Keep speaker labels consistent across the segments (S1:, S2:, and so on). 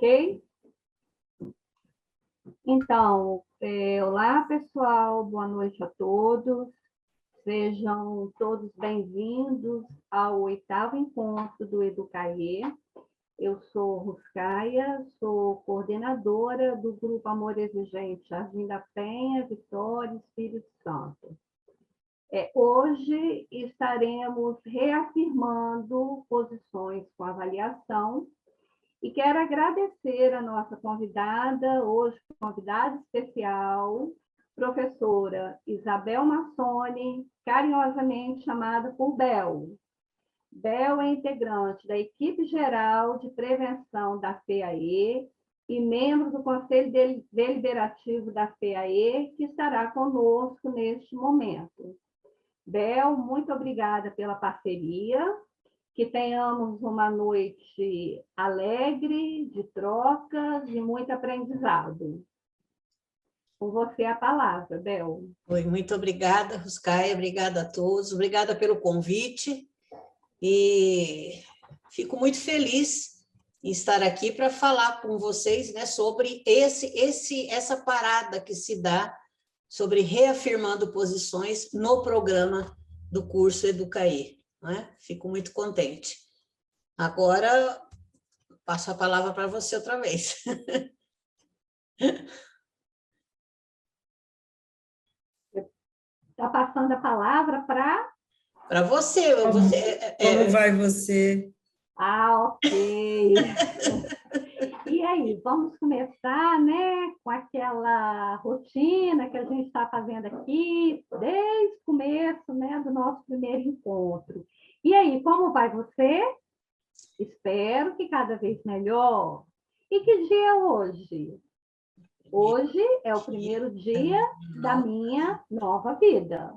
S1: ok? Então, olá pessoal, boa noite a todos. Sejam todos bem-vindos ao 8º encontro do Educaê. Eu sou Ruscaia, sou coordenadora do Grupo Amor Exigente Jardim da Penha, Vitória, Espírito Santo. Hoje estaremos reafirmando posições com avaliação e quero agradecer a nossa convidada, hoje convidada especial, professora Isabel Massoni, carinhosamente chamada por Bel. Bel é integrante da equipe geral de prevenção da FEAE e membro do Conselho Deliberativo da FEAE, que estará conosco neste momento. Bel, muito obrigada pela parceria, que tenhamos uma noite alegre, de trocas e muito aprendizado. Com você a palavra, Bel.
S2: Oi, muito obrigada, Ruscaia, obrigada a todos, obrigada pelo convite e fico muito feliz em estar aqui para falar com vocês, né, sobre essa parada que se dá sobre reafirmando posições no programa do curso Educaê, né? Fico muito contente. Agora passo a palavra para você outra vez.
S1: Está passando a palavra para...
S2: Para você.
S3: Como vai você?
S1: Ok. E aí, vamos começar, né, com aquela rotina que a gente está fazendo aqui desde o começo, né, do nosso primeiro encontro. E aí, como vai você? Espero que cada vez melhor. E que dia é hoje? Hoje é o primeiro dia da minha nova vida.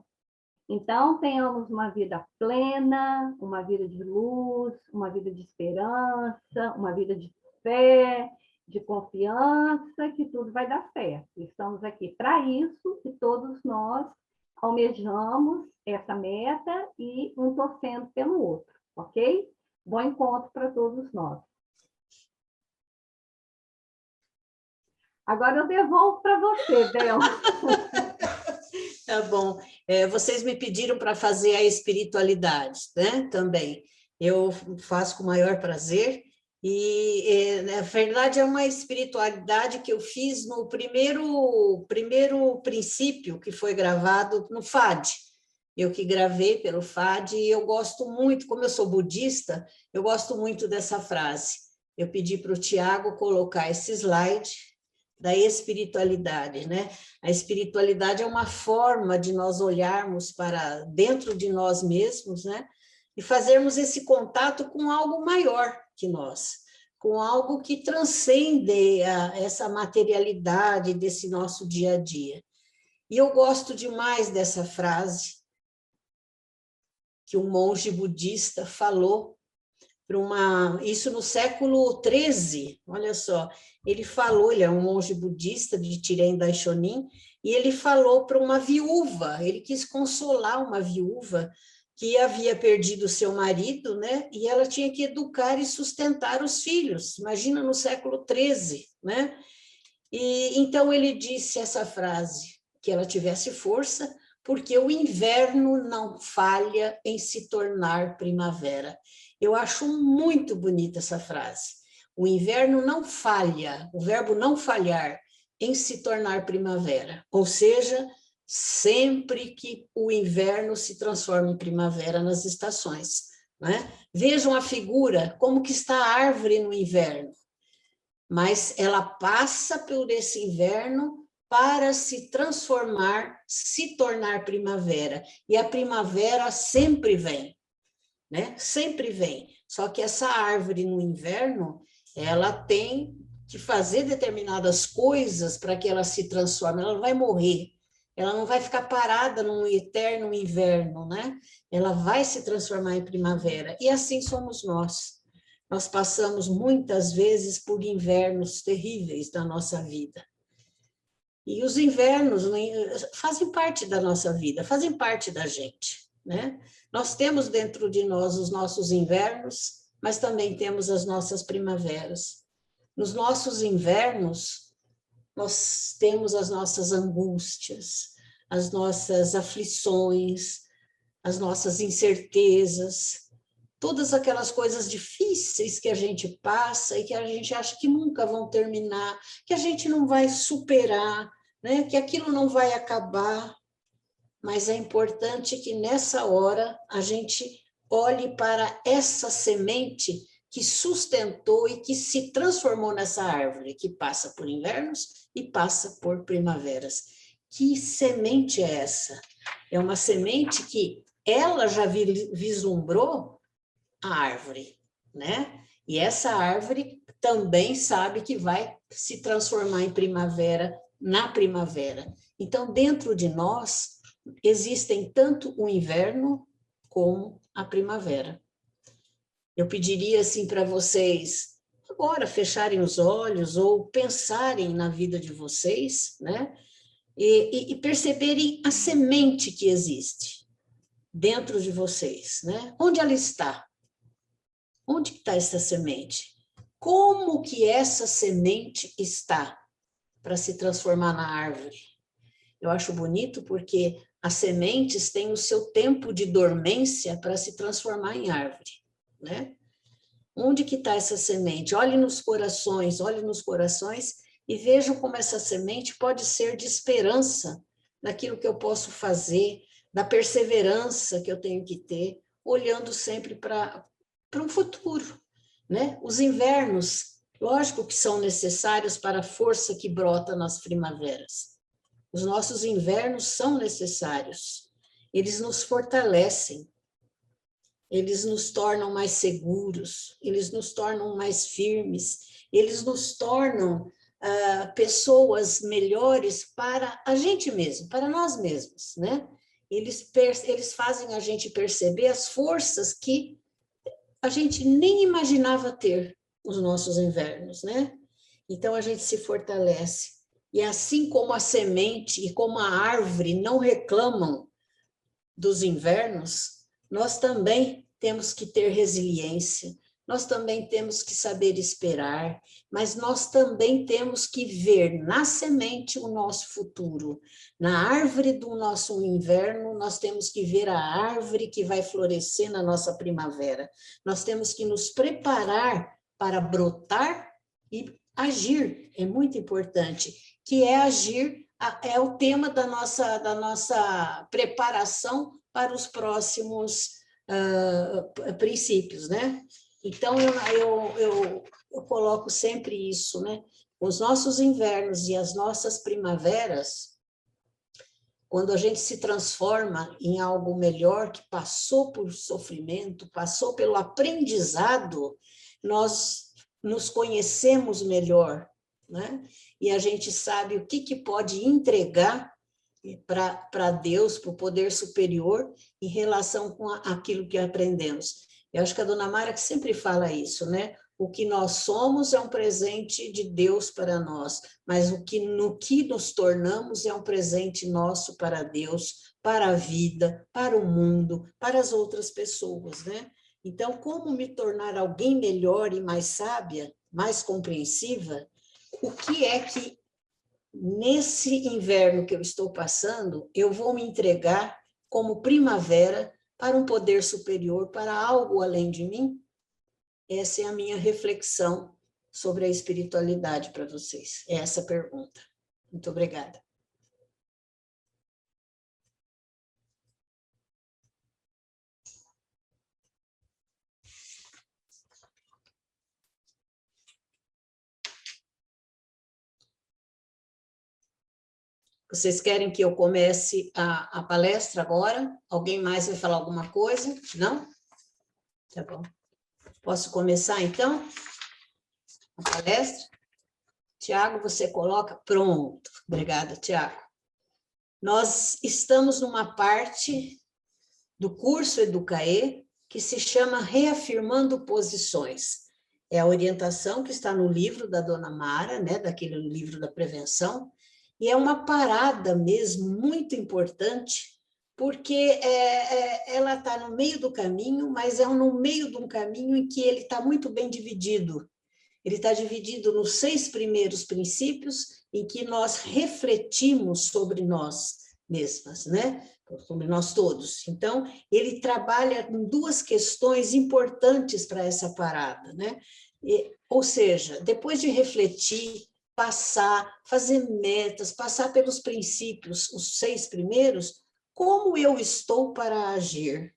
S1: Então, tenhamos uma vida plena, uma vida de luz, uma vida de esperança, uma vida de fé, de confiança, que tudo vai dar certo. Estamos aqui para isso e todos nós almejamos essa meta e um torcendo pelo outro, ok? Bom encontro para todos nós. Agora eu devolvo para você, Bel.
S2: Tá bom. Vocês me pediram para fazer a espiritualidade, né? Também. Eu faço com o maior prazer. E, na verdade, é uma espiritualidade que eu fiz no primeiro princípio que foi gravado no FAD. Eu que gravei pelo FAD e eu gosto muito, como eu sou budista, eu gosto muito dessa frase. Eu pedi para o Tiago colocar esse slide da espiritualidade, né? A espiritualidade é uma forma de nós olharmos para dentro de nós mesmos, né? E fazermos esse contato com algo maior que nós, com algo que transcende essa materialidade desse nosso dia a dia. E eu gosto demais dessa frase que um monge budista falou isso no século XIII, olha só, ele é um monge budista de Tiren Daishonin, e ele falou para uma viúva, ele quis consolar uma viúva que havia perdido seu marido, né, e ela tinha que educar e sustentar os filhos, imagina no século XIII, né, e então ele disse essa frase, que ela tivesse força, porque o inverno não falha em se tornar primavera. Eu acho muito bonita essa frase. O inverno não falha, o verbo não falhar, em se tornar primavera. Ou seja, sempre que o inverno se transforma em primavera nas estações, né? Vejam a figura, como que está a árvore no inverno. Mas ela passa por esse inverno para se transformar, se tornar primavera. E a primavera sempre vem, né? Sempre vem. Só que essa árvore no inverno, ela tem que fazer determinadas coisas para que ela se transforme. Ela não vai morrer, ela não vai ficar parada num eterno inverno, né? Ela vai se transformar em primavera. E assim somos nós. Nós passamos muitas vezes por invernos terríveis da nossa vida. E os invernos fazem parte da nossa vida, fazem parte da gente, né? Nós temos dentro de nós os nossos invernos, mas também temos as nossas primaveras. Nos nossos invernos, nós temos as nossas angústias, as nossas aflições, as nossas incertezas, todas aquelas coisas difíceis que a gente passa e que a gente acha que nunca vão terminar, que a gente não vai superar, né? Que aquilo não vai acabar. Mas é importante que nessa hora a gente olhe para essa semente que sustentou e que se transformou nessa árvore, que passa por invernos e passa por primaveras. Que semente é essa? É uma semente que ela já vislumbrou a árvore, né? E essa árvore também sabe que vai se transformar em primavera, na primavera. Então, dentro de nós, existem tanto o inverno como a primavera. Eu pediria, assim, para vocês, agora, fecharem os olhos ou pensarem na vida de vocês, né? E perceberem a semente que existe dentro de vocês, né? Onde ela está? Onde está essa semente? Como que essa semente está para se transformar na árvore? Eu acho bonito porque as sementes têm o seu tempo de dormência para se transformar em árvore, né? Onde que está essa semente? Olhe nos corações e vejam como essa semente pode ser de esperança naquilo que eu posso fazer, da perseverança que eu tenho que ter, olhando sempre para um futuro, né? Os invernos, lógico que são necessários para a força que brota nas primaveras. Os nossos invernos são necessários. Eles nos fortalecem. Eles nos tornam mais seguros, eles nos tornam mais firmes, eles nos tornam pessoas melhores para a gente mesmo, para nós mesmos, né? Eles fazem a gente perceber as forças que a gente nem imaginava ter os nossos invernos, né? Então a gente se fortalece. E assim como a semente e como a árvore não reclamam dos invernos, nós também temos que ter resiliência, nós também temos que saber esperar, mas nós também temos que ver na semente o nosso futuro. Na árvore do nosso inverno, nós temos que ver a árvore que vai florescer na nossa primavera. Nós temos que nos preparar para brotar e agir, é muito importante, que é agir, é o tema da nossa preparação para os próximos princípios, né? Então, eu coloco sempre isso, né? Os nossos invernos e as nossas primaveras, quando a gente se transforma em algo melhor, que passou por sofrimento, passou pelo aprendizado, nós nos conhecemos melhor, né? E a gente sabe o que pode entregar para Deus, para o poder superior, em relação com aquilo que aprendemos. Eu acho que a dona Mara que sempre fala isso, né? O que nós somos é um presente de Deus para nós, mas no que nos tornamos é um presente nosso para Deus, para a vida, para o mundo, para as outras pessoas, né? Então, como me tornar alguém melhor e mais sábia, mais compreensiva? O que é que nesse inverno que eu estou passando, eu vou me entregar como primavera para um poder superior, para algo além de mim? Essa é a minha reflexão sobre a espiritualidade para vocês. É essa a pergunta. Muito obrigada. Vocês querem que eu comece a palestra agora? Alguém mais vai falar alguma coisa? Não? Tá bom. Posso começar, então, a palestra? Tiago, você coloca? Pronto. Obrigada, Tiago. Nós estamos numa parte do curso Educaê que se chama Reafirmando Posições. É a orientação que está no livro da dona Mara, né, daquele livro da prevenção, e é uma parada mesmo muito importante, porque ela está no meio do caminho, mas é no meio de um caminho em que ele está muito bem dividido. ele está dividido nos 6 primeiros princípios em que nós refletimos sobre nós mesmas, né? Sobre nós todos. Então, ele trabalha com 2 questões importantes para essa parada, né? Ou seja, depois de refletir, passar, fazer metas, passar pelos princípios, os 6 primeiros, como eu estou para agir?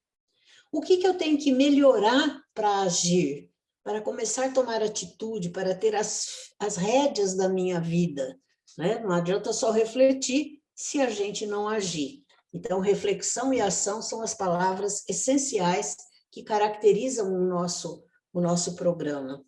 S2: O que eu tenho que melhorar para agir? Para começar a tomar atitude, para ter as rédeas da minha vida, né? Não adianta só refletir se a gente não agir. Então, reflexão e ação são as palavras essenciais que caracterizam o nosso programa.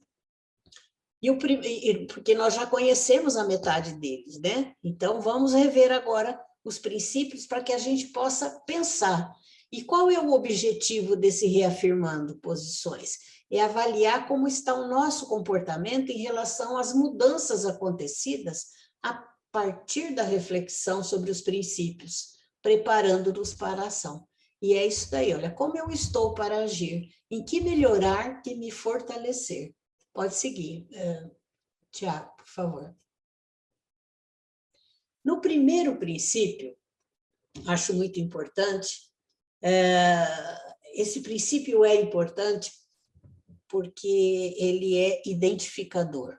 S2: Porque nós já conhecemos a metade deles, né? Então, vamos rever agora os princípios para que a gente possa pensar. E qual é o objetivo desse reafirmando posições? É avaliar como está o nosso comportamento em relação às mudanças acontecidas a partir da reflexão sobre os princípios, preparando-nos para a ação. E é isso daí, olha, como eu estou para agir, em que melhorar, que me fortalecer. Pode seguir, Tiago, por favor. No primeiro princípio, acho muito importante, esse princípio é importante porque ele é identificador.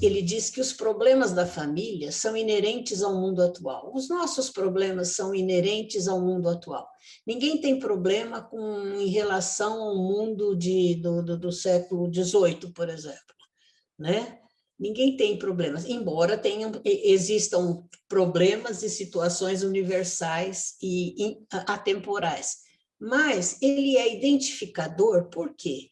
S2: Ele diz que os problemas da família são inerentes ao mundo atual. Os nossos problemas são inerentes ao mundo atual. Ninguém tem problema em relação ao mundo do século XVIII, por exemplo, né? Ninguém tem problemas, embora existam problemas e situações universais e atemporais. Mas ele é identificador, por quê?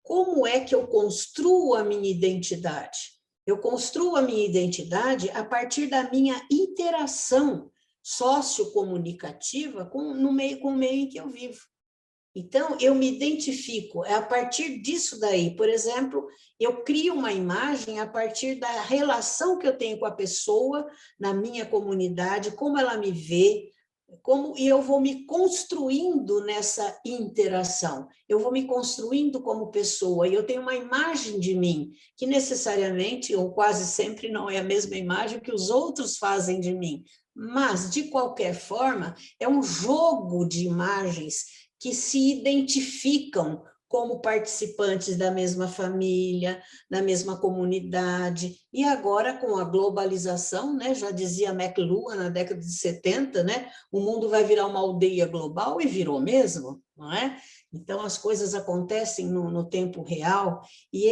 S2: Como é que eu construo a minha identidade? Eu construo a minha identidade a partir da minha interação sociocomunicativa com o meio em que eu vivo. Então, eu me identifico, é a partir disso daí. Por exemplo, eu crio uma imagem a partir da relação que eu tenho com a pessoa na minha comunidade, como ela me vê, e eu vou me construindo nessa interação, eu vou me construindo como pessoa, e eu tenho uma imagem de mim, que necessariamente, ou quase sempre, não é a mesma imagem que os outros fazem de mim, mas, de qualquer forma, é um jogo de imagens que se identificam como participantes da mesma família, da mesma comunidade, e agora com a globalização, né, já dizia McLuhan na década de 70, né, o mundo vai virar uma aldeia global, e virou mesmo, não é? Então, as coisas acontecem no tempo real, e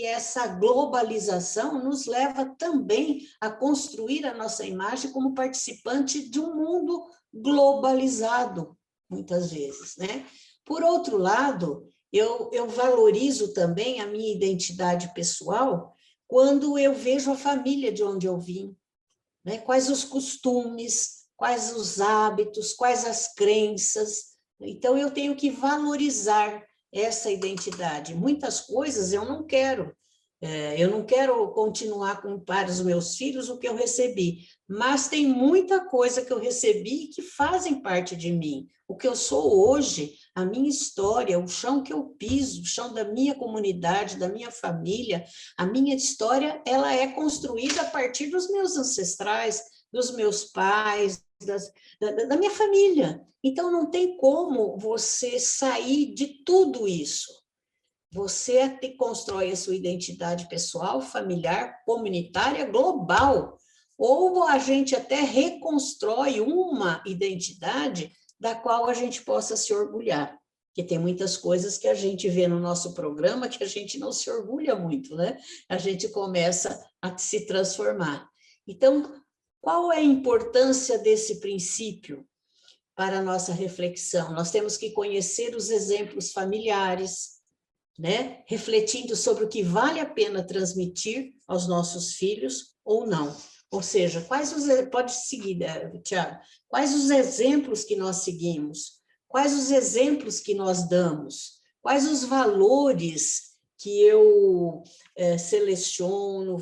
S2: essa globalização nos leva também a construir a nossa imagem como participante de um mundo globalizado, muitas vezes, né? Por outro lado, eu valorizo também a minha identidade pessoal quando eu vejo a família de onde eu vim, né? Quais os costumes, quais os hábitos, quais as crenças. Então, eu tenho que valorizar essa identidade. Muitas coisas eu não quero. Eu não quero continuar para os meus filhos o que eu recebi, mas tem muita coisa que eu recebi que fazem parte de mim. O que eu sou hoje, a minha história, o chão que eu piso, o chão da minha comunidade, da minha família, a minha história, ela é construída a partir dos meus ancestrais, dos meus pais, da minha família. Então, não tem como você sair de tudo isso. Você constrói a sua identidade pessoal, familiar, comunitária, global. Ou a gente até reconstrói uma identidade da qual a gente possa se orgulhar. Porque tem muitas coisas que a gente vê no nosso programa que a gente não se orgulha muito, né? A gente começa a se transformar. Então, qual é a importância desse princípio para a nossa reflexão? Nós temos que conhecer os exemplos familiares, né? Refletindo sobre o que vale a pena transmitir aos nossos filhos ou não. Ou seja, pode seguir, Tiago, quais os exemplos que nós seguimos, quais os exemplos que nós damos, quais os valores que eu seleciono,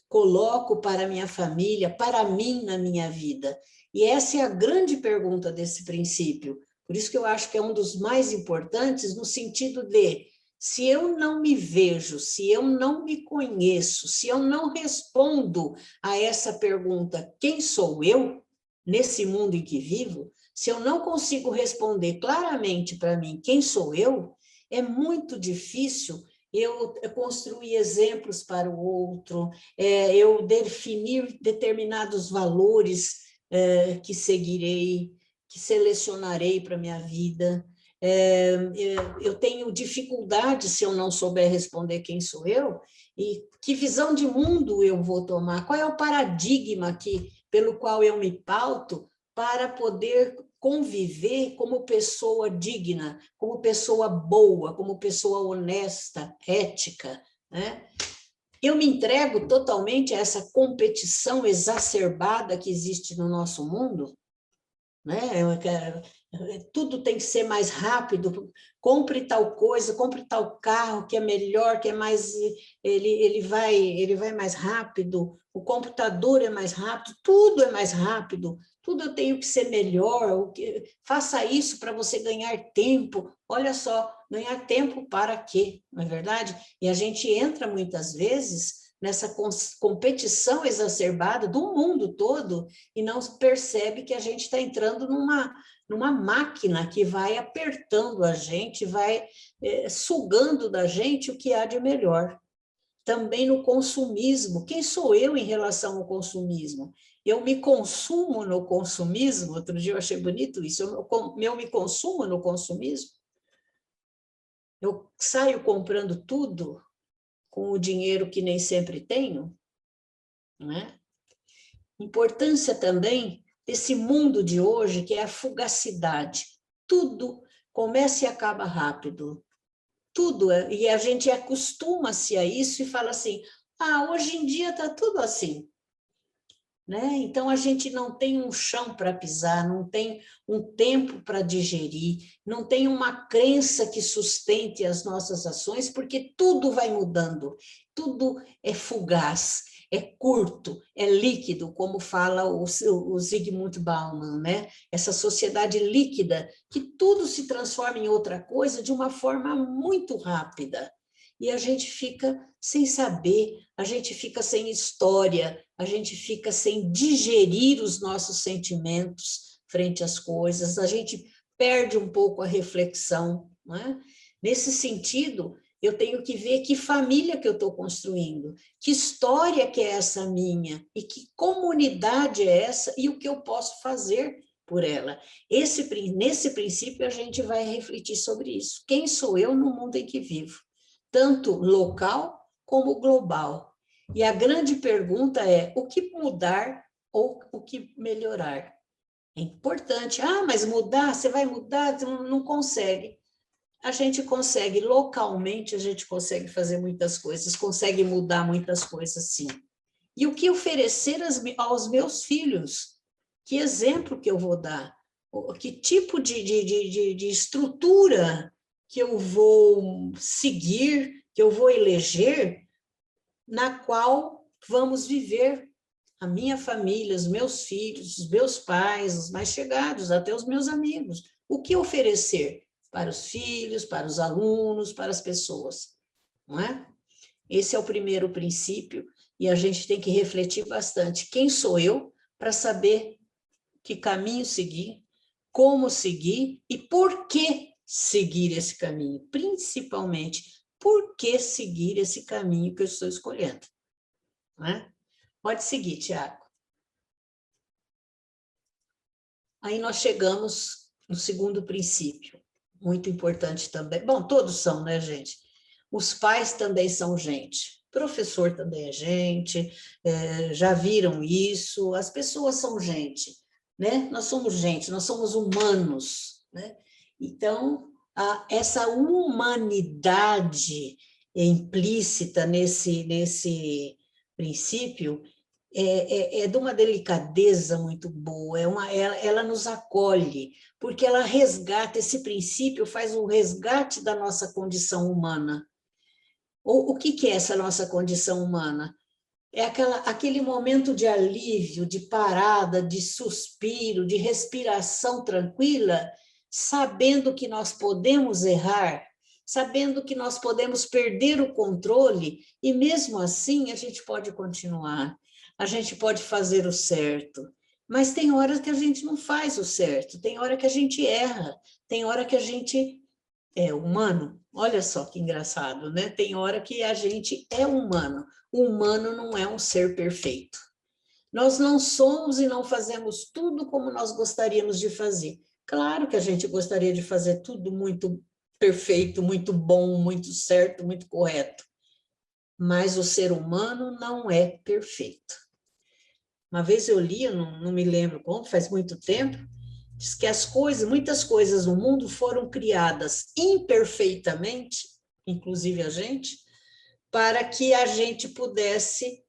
S2: coloco para a minha família, para mim na minha vida. E essa é a grande pergunta desse princípio. Por isso que eu acho que é um dos mais importantes, no sentido de Se eu não me vejo, se eu não me conheço, se eu não respondo a essa pergunta, quem sou eu, nesse mundo em que vivo, se eu não consigo responder claramente para mim quem sou eu, é muito difícil eu construir exemplos para o outro, eu definir determinados valores que seguirei, que selecionarei para a minha vida. Eu tenho dificuldade se eu não souber responder quem sou eu, e que visão de mundo eu vou tomar, qual é o paradigma pelo qual eu me pauto para poder conviver como pessoa digna, como pessoa boa, como pessoa honesta, ética, né? Eu me entrego totalmente a essa competição exacerbada que existe no nosso mundo, né? Tudo tem que ser mais rápido, compre tal coisa, compre tal carro que é melhor, que é mais, ele vai mais rápido, o computador é mais rápido, tudo é mais rápido, tudo eu tenho que ser melhor, faça isso para você ganhar tempo. Olha só, ganhar tempo para quê? Não é verdade? E a gente entra muitas vezes nessa competição exacerbada do mundo todo e não percebe que a gente está entrando numa máquina que vai apertando a gente, vai sugando da gente o que há de melhor. Também no consumismo. Quem sou eu em relação ao consumismo? Eu me consumo no consumismo? Outro dia eu achei bonito isso. Eu me consumo no consumismo? Eu saio comprando tudo com o dinheiro que nem sempre tenho? Não é? Importância também desse mundo de hoje, que é a fugacidade. Tudo começa e acaba rápido. Tudo, e a gente acostuma-se a isso e fala assim, hoje em dia está tudo assim. Né? Então, a gente não tem um chão para pisar, não tem um tempo para digerir, não tem uma crença que sustente as nossas ações, porque tudo vai mudando, tudo é fugaz, é curto, é líquido, como fala o Zygmunt Bauman, né? Essa sociedade líquida, que tudo se transforma em outra coisa de uma forma muito rápida. E a gente fica sem saber, a gente fica sem história, a gente fica sem digerir os nossos sentimentos frente às coisas, a gente perde um pouco a reflexão. Não é? Nesse sentido, eu tenho que ver que família que eu estou construindo, que história que é essa minha, e que comunidade é essa, e o que eu posso fazer por ela. Nesse princípio, a gente vai refletir sobre isso. Quem sou eu no mundo em que vivo? Tanto local como global. E a grande pergunta é, o que mudar ou o que melhorar? É importante. Mas mudar, você vai mudar? Não consegue. A gente consegue, localmente, a gente consegue fazer muitas coisas, consegue mudar muitas coisas, sim. E o que oferecer aos meus filhos? Que exemplo que eu vou dar? Que tipo de estrutura que eu vou seguir, que eu vou eleger, na qual vamos viver a minha família, os meus filhos, os meus pais, os mais chegados, até os meus amigos. O que oferecer para os filhos, para os alunos, para as pessoas, não é? Esse é o primeiro princípio e a gente tem que refletir bastante. Quem sou eu para saber que caminho seguir, como seguir e por que seguir esse caminho, principalmente por que seguir esse caminho que eu estou escolhendo. Não é? Pode seguir, Tiago. Aí nós chegamos no segundo princípio, muito importante também. Bom, todos são, né, gente? Os pais também são gente, professor também é gente, já viram isso, as pessoas são gente, né? Nós somos gente, nós somos humanos, né? Então, essa humanidade implícita nesse princípio é de uma delicadeza muito boa, ela nos acolhe, porque ela resgata, esse princípio faz o resgate da nossa condição humana. O que é essa nossa condição humana? É aquele momento de alívio, de parada, de suspiro, de respiração tranquila, sabendo que nós podemos errar, sabendo que nós podemos perder o controle e mesmo assim a gente pode continuar, a gente pode fazer o certo. Mas tem horas que a gente não faz o certo, tem hora que a gente erra, tem hora que a gente é humano. Olha só que engraçado, né? Tem hora que a gente é humano. O humano não é um ser perfeito. Nós não somos e não fazemos tudo como nós gostaríamos de fazer. Claro que a gente gostaria de fazer tudo muito perfeito, muito bom, muito certo, muito correto. Mas o ser humano não é perfeito. Uma vez eu li, não me lembro como, faz muito tempo, diz que muitas coisas no mundo foram criadas imperfeitamente, inclusive a gente, para que a gente pudesse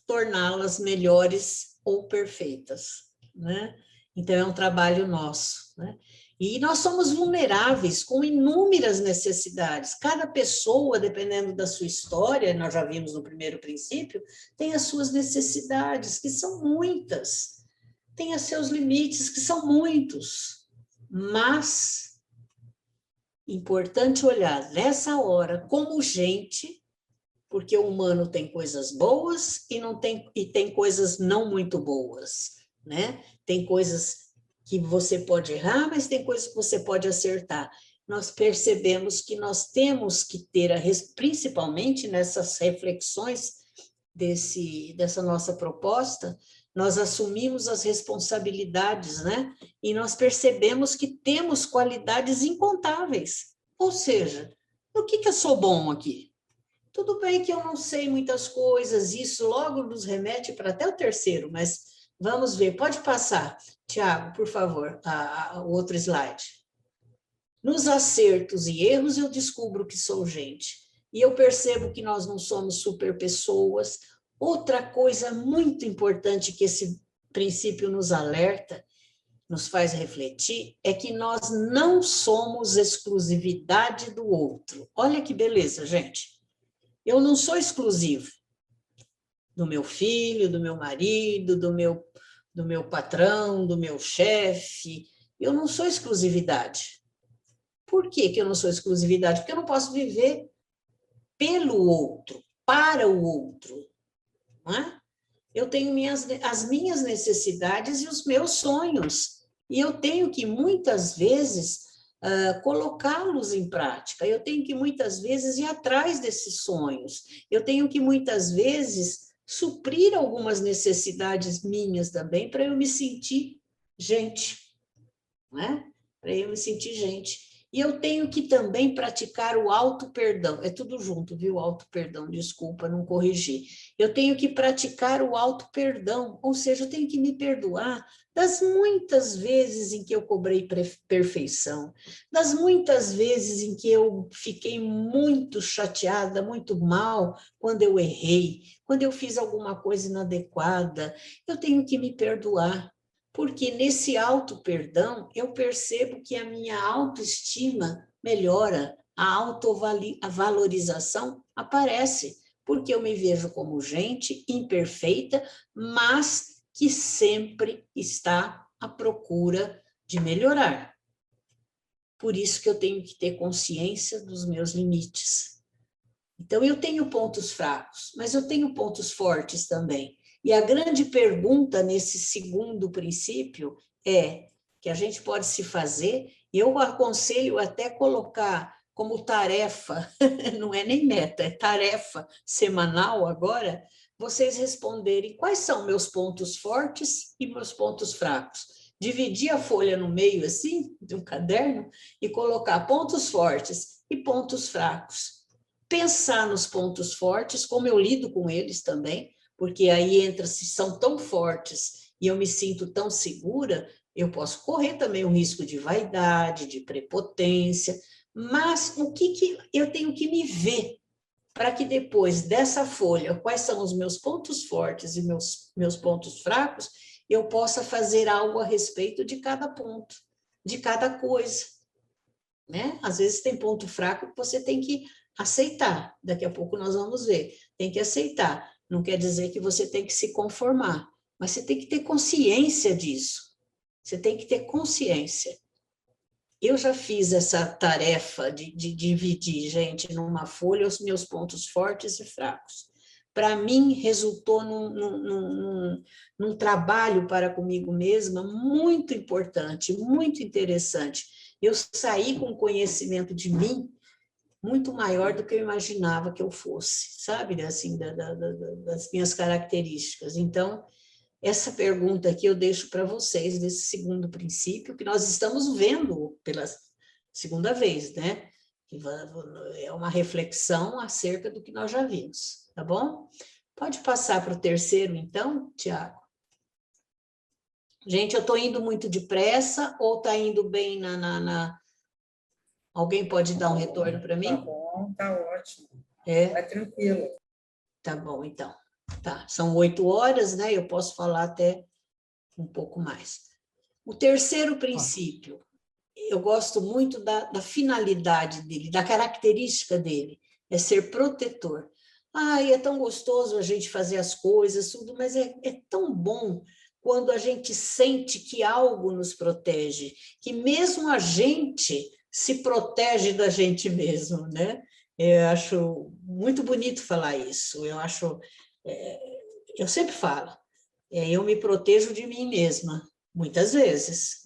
S2: torná-las melhores ou perfeitas, né? Então, é um trabalho nosso, né? E nós somos vulneráveis, com inúmeras necessidades. Cada pessoa, dependendo da sua história, nós já vimos no primeiro princípio, tem as suas necessidades, que são muitas. Tem os seus limites, que são muitos. Mas, importante olhar nessa hora, como gente, porque o humano tem coisas boas e tem coisas não muito boas, né? Tem coisas que você pode errar, mas tem coisas que você pode acertar. Nós percebemos que nós temos que ter, principalmente nessas reflexões dessa nossa proposta, nós assumimos as responsabilidades, né? E nós percebemos que temos qualidades incontáveis. Ou seja, no que eu sou bom aqui? Tudo bem que eu não sei muitas coisas, isso logo nos remete para até o terceiro, mas vamos ver. Pode passar, Tiago, por favor, o outro slide. Nos acertos e erros eu descubro que sou gente. E eu percebo que nós não somos super pessoas. Outra coisa muito importante que esse princípio nos alerta, nos faz refletir, é que nós não somos exclusividade do outro. Olha que beleza, gente. Eu não sou exclusivo do meu filho, do meu marido, do meu patrão, do meu chefe. Eu não sou exclusividade. Por que eu não sou exclusividade? Porque eu não posso viver pelo outro, para o outro. Não é? Eu tenho as minhas necessidades e os meus sonhos. E eu tenho que, muitas vezes, colocá-los em prática. Eu tenho que, muitas vezes, ir atrás desses sonhos. Eu tenho que, muitas vezes, suprir algumas necessidades minhas também, para eu me sentir gente. Não é? Para eu me sentir gente. E eu tenho que também praticar o auto-perdão. É tudo junto, viu? Auto-perdão, desculpa, não corrigi. Eu tenho que praticar o auto-perdão, ou seja, eu tenho que me perdoar das muitas vezes em que eu cobrei perfeição, das muitas vezes em que eu fiquei muito chateada, muito mal, quando eu errei, quando eu fiz alguma coisa inadequada. Eu tenho que me perdoar. Porque nesse auto-perdão eu percebo que a minha autoestima melhora, a autovalorização aparece, porque eu me vejo como gente imperfeita, mas que sempre está à procura de melhorar. Por isso que eu tenho que ter consciência dos meus limites. Então, eu tenho pontos fracos, mas eu tenho pontos fortes também. E a grande pergunta nesse segundo princípio é que a gente pode se fazer, e eu aconselho até colocar como tarefa, não é nem meta, é tarefa semanal agora, vocês responderem quais são meus pontos fortes e meus pontos fracos. Dividir a folha no meio, assim, de um caderno, e colocar pontos fortes e pontos fracos. Pensar nos pontos fortes, como eu lido com eles também, porque aí entra, se são tão fortes e eu me sinto tão segura, eu posso correr também o risco de vaidade, de prepotência, mas o que eu tenho que me ver para que depois dessa folha, quais são os meus pontos fortes e meus pontos fracos, eu possa fazer algo a respeito de cada ponto, de cada coisa, né? Às vezes tem ponto fraco que você tem que aceitar, daqui a pouco nós vamos ver, tem que aceitar. Não quer dizer que você tem que se conformar, mas você tem que ter consciência disso. Você tem que ter consciência. eu já fiz essa tarefa de dividir, gente, numa folha os meus pontos fortes e fracos. Para mim, resultou num trabalho para comigo mesma muito importante, muito interessante. Eu saí com conhecimento de mim muito maior do que eu imaginava que eu fosse, sabe? Assim, das minhas características. Então, essa pergunta aqui eu deixo para vocês, desse segundo princípio, que nós estamos vendo pela segunda vez, né? É uma reflexão acerca do que nós já vimos, tá bom? Pode passar para o terceiro, então, Tiago? Gente, eu estou indo muito depressa ou está indo bem Alguém pode dar um retorno para mim?
S3: Tá bom, tá ótimo.
S2: É?
S3: Vai tranquilo.
S2: Tá bom, então. Tá, são 8 horas, né? Eu posso falar até um pouco mais. O terceiro princípio, eu gosto muito da finalidade dele, da característica dele, é ser protetor. Ai, é tão gostoso a gente fazer as coisas, tudo, mas é tão bom quando a gente sente que algo nos protege, que mesmo a gente se protege da gente mesmo, né? Eu acho muito bonito falar isso, eu sempre falo, eu me protejo de mim mesma, muitas vezes.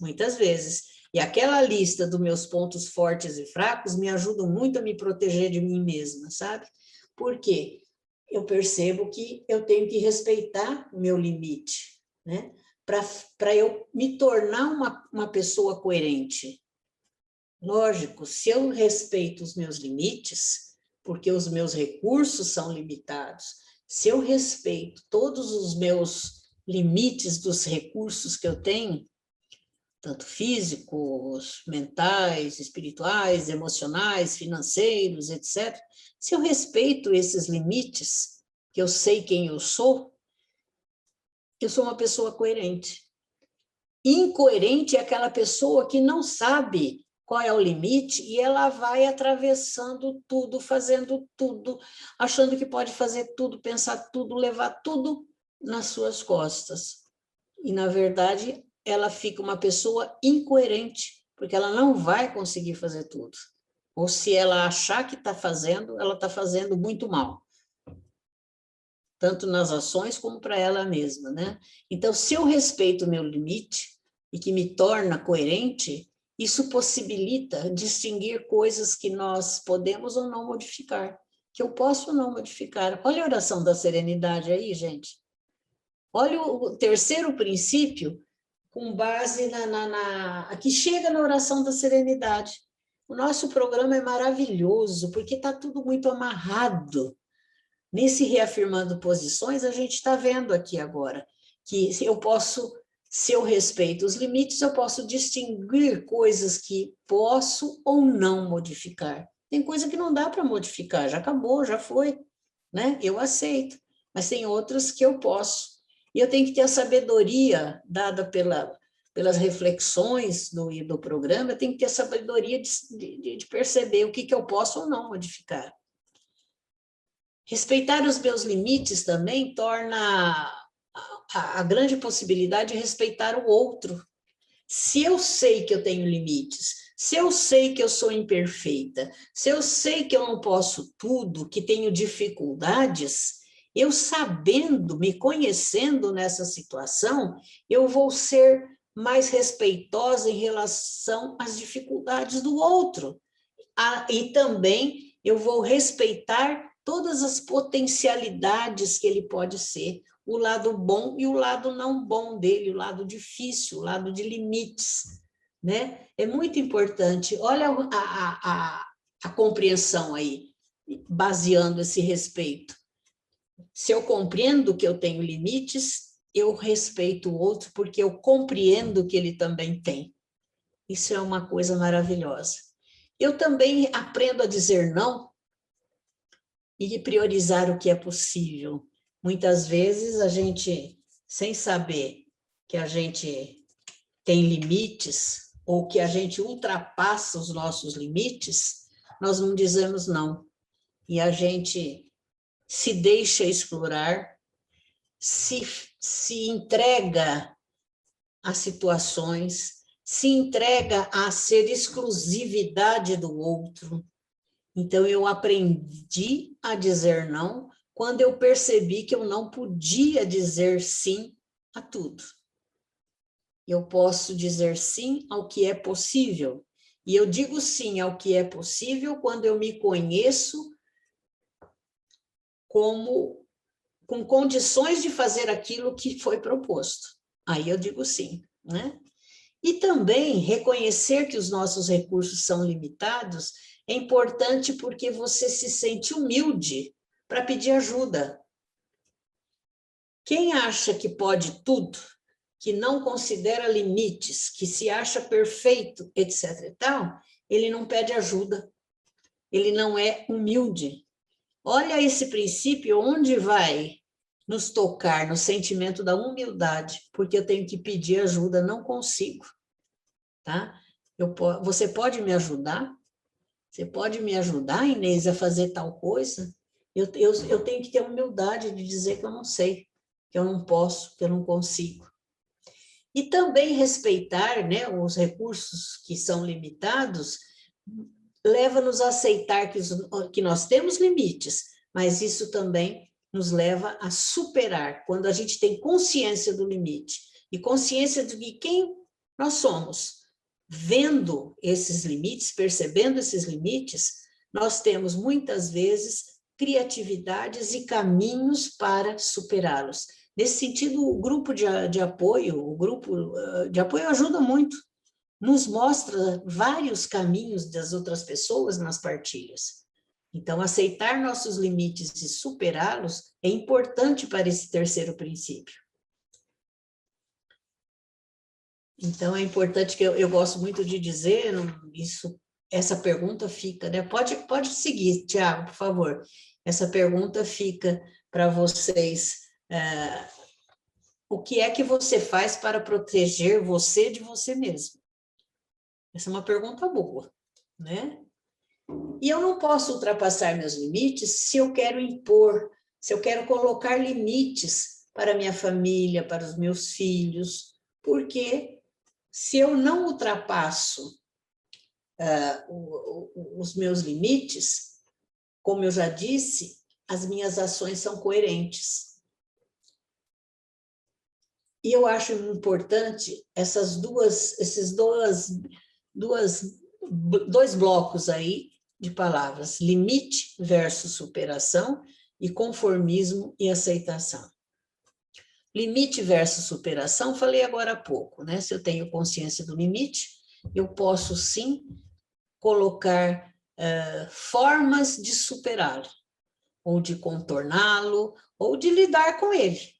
S2: E aquela lista dos meus pontos fortes e fracos me ajudam muito a me proteger de mim mesma, sabe? Por quê? Eu percebo que eu tenho que respeitar o meu limite, né? Para eu me tornar uma pessoa coerente. Lógico, se eu respeito os meus limites, porque os meus recursos são limitados, se eu respeito todos os meus limites dos recursos que eu tenho, tanto físicos, mentais, espirituais, emocionais, financeiros, etc. Se eu respeito esses limites, que eu sei quem eu sou uma pessoa coerente. Incoerente é aquela pessoa que não sabe qual é o limite e ela vai atravessando tudo, fazendo tudo, achando que pode fazer tudo, pensar tudo, levar tudo nas suas costas. E, na verdade, ela fica uma pessoa incoerente, porque ela não vai conseguir fazer tudo. Ou se ela achar que está fazendo, ela está fazendo muito mal. Tanto nas ações como para ela mesma, né? Então, se eu respeito o meu limite e que me torna coerente, isso possibilita distinguir coisas que nós podemos ou não modificar, que eu posso ou não modificar. Olha a oração da serenidade aí, gente. Olha o terceiro princípio, com base que chega na oração da serenidade. O nosso programa é maravilhoso, porque está tudo muito amarrado. Nesse reafirmando posições, a gente está vendo aqui agora que se eu respeito os limites, eu posso distinguir coisas que posso ou não modificar. Tem coisa que não dá para modificar, já acabou, já foi, né? Eu aceito, mas tem outras que eu posso. E eu tenho que ter a sabedoria dada pelas reflexões do programa, eu tenho que ter a sabedoria de perceber o que eu posso ou não modificar. Respeitar os meus limites também torna a grande possibilidade de respeitar o outro. Se eu sei que eu tenho limites, se eu sei que eu sou imperfeita, se eu sei que eu não posso tudo, que tenho dificuldades, eu sabendo, me conhecendo nessa situação, eu vou ser mais respeitosa em relação às dificuldades do outro. E também eu vou respeitar todas as potencialidades que ele pode ser, o lado bom e o lado não bom dele, o lado difícil, o lado de limites, né? É muito importante. Olha a compreensão aí, baseando esse respeito. Se eu compreendo que eu tenho limites, eu respeito o outro porque eu compreendo que ele também tem. Isso é uma coisa maravilhosa. Eu também aprendo a dizer não e priorizar o que é possível. Muitas vezes a gente, sem saber que a gente tem limites ou que a gente ultrapassa os nossos limites, nós não dizemos não. E a gente se deixa explorar, se entrega a situações, se entrega a ser exclusividade do outro. Então, eu aprendi a dizer não quando eu percebi que eu não podia dizer sim a tudo. Eu posso dizer sim ao que é possível. E eu digo sim ao que é possível quando eu me conheço como com condições de fazer aquilo que foi proposto. Aí eu digo sim, né? E também reconhecer que os nossos recursos são limitados é importante porque você se sente humilde para pedir ajuda. Quem acha que pode tudo, que não considera limites, que se acha perfeito, etc. e tal, ele não pede ajuda, ele não é humilde. Olha esse princípio, onde vai nos tocar no sentimento da humildade, porque eu tenho que pedir ajuda, não consigo, tá? Você pode me ajudar? Você pode me ajudar, Inês, a fazer tal coisa? Eu tenho que ter humildade de dizer que eu não sei, que eu não posso, que eu não consigo. E também respeitar, né, os recursos que são limitados, leva-nos a aceitar que nós temos limites, mas isso também nos leva a superar, quando a gente tem consciência do limite, e consciência de quem nós somos. Vendo esses limites, percebendo esses limites, nós temos muitas vezes criatividades e caminhos para superá-los. Nesse sentido, o grupo de apoio ajuda muito, nos mostra vários caminhos das outras pessoas nas partilhas. Então, aceitar nossos limites e superá-los é importante para esse terceiro princípio. Então, é importante que eu gosto muito de dizer, essa pergunta fica, né? Pode seguir, Tiago, por favor. Essa pergunta fica para vocês. O que é que você faz para proteger você de você mesmo? Essa é uma pergunta boa, né? E eu não posso ultrapassar meus limites se eu quero impor, se eu quero colocar limites para minha família, para os meus filhos, porque se eu não ultrapasso os meus limites, como eu já disse, as minhas ações são coerentes. E eu acho importante esses dois blocos aí de palavras, limite versus superação e conformismo e aceitação. Limite versus superação, falei agora há pouco, né? Se eu tenho consciência do limite, eu posso sim colocar formas de superá-lo, ou de contorná-lo, ou de lidar com ele,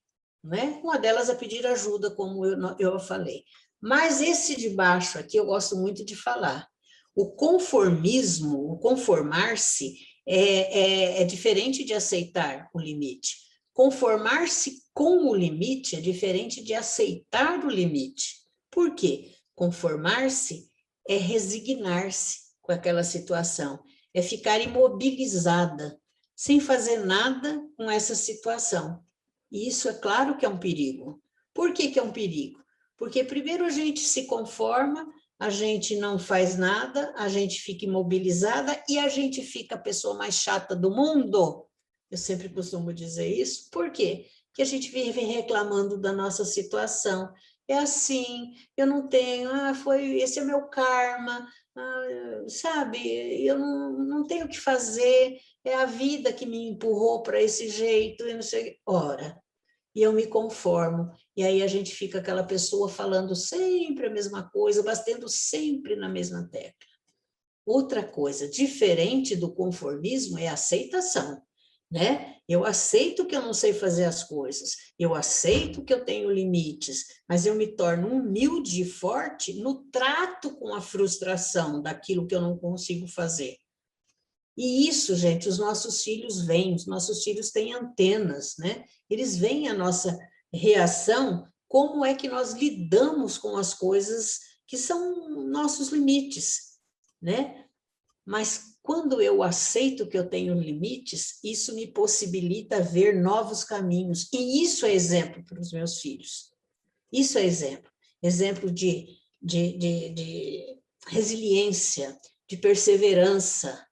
S2: né? Uma delas é pedir ajuda, como eu falei. Mas esse de baixo aqui eu gosto muito de falar. O conformismo, o conformar-se, é diferente de aceitar o limite. Conformar-se com o limite é diferente de aceitar o limite. Por quê? Conformar-se é resignar-se com aquela situação, é ficar imobilizada, sem fazer nada com essa situação. E isso é claro que é um perigo. Por que é um perigo? Porque primeiro a gente se conforma, a gente não faz nada, a gente fica imobilizada e a gente fica a pessoa mais chata do mundo. Eu sempre costumo dizer isso. Por quê? Porque a gente vive reclamando da nossa situação. É assim, eu não tenho, esse é meu karma, sabe? Eu não tenho o que fazer, é a vida que me empurrou para esse jeito, eu não sei. Ora, e eu me conformo. E aí a gente fica aquela pessoa falando sempre a mesma coisa, batendo sempre na mesma tecla. Outra coisa diferente do conformismo é a aceitação, né? Eu aceito que eu não sei fazer as coisas, eu aceito que eu tenho limites, mas eu me torno humilde e forte no trato com a frustração daquilo que eu não consigo fazer. E isso, gente, os nossos filhos veem, os nossos filhos têm antenas, né? Eles veem a nossa reação, como é que nós lidamos com as coisas que são nossos limites, né? Mas quando eu aceito que eu tenho limites, isso me possibilita ver novos caminhos. E isso é exemplo para os meus filhos. Isso é exemplo. Exemplo de de resiliência, de perseverança.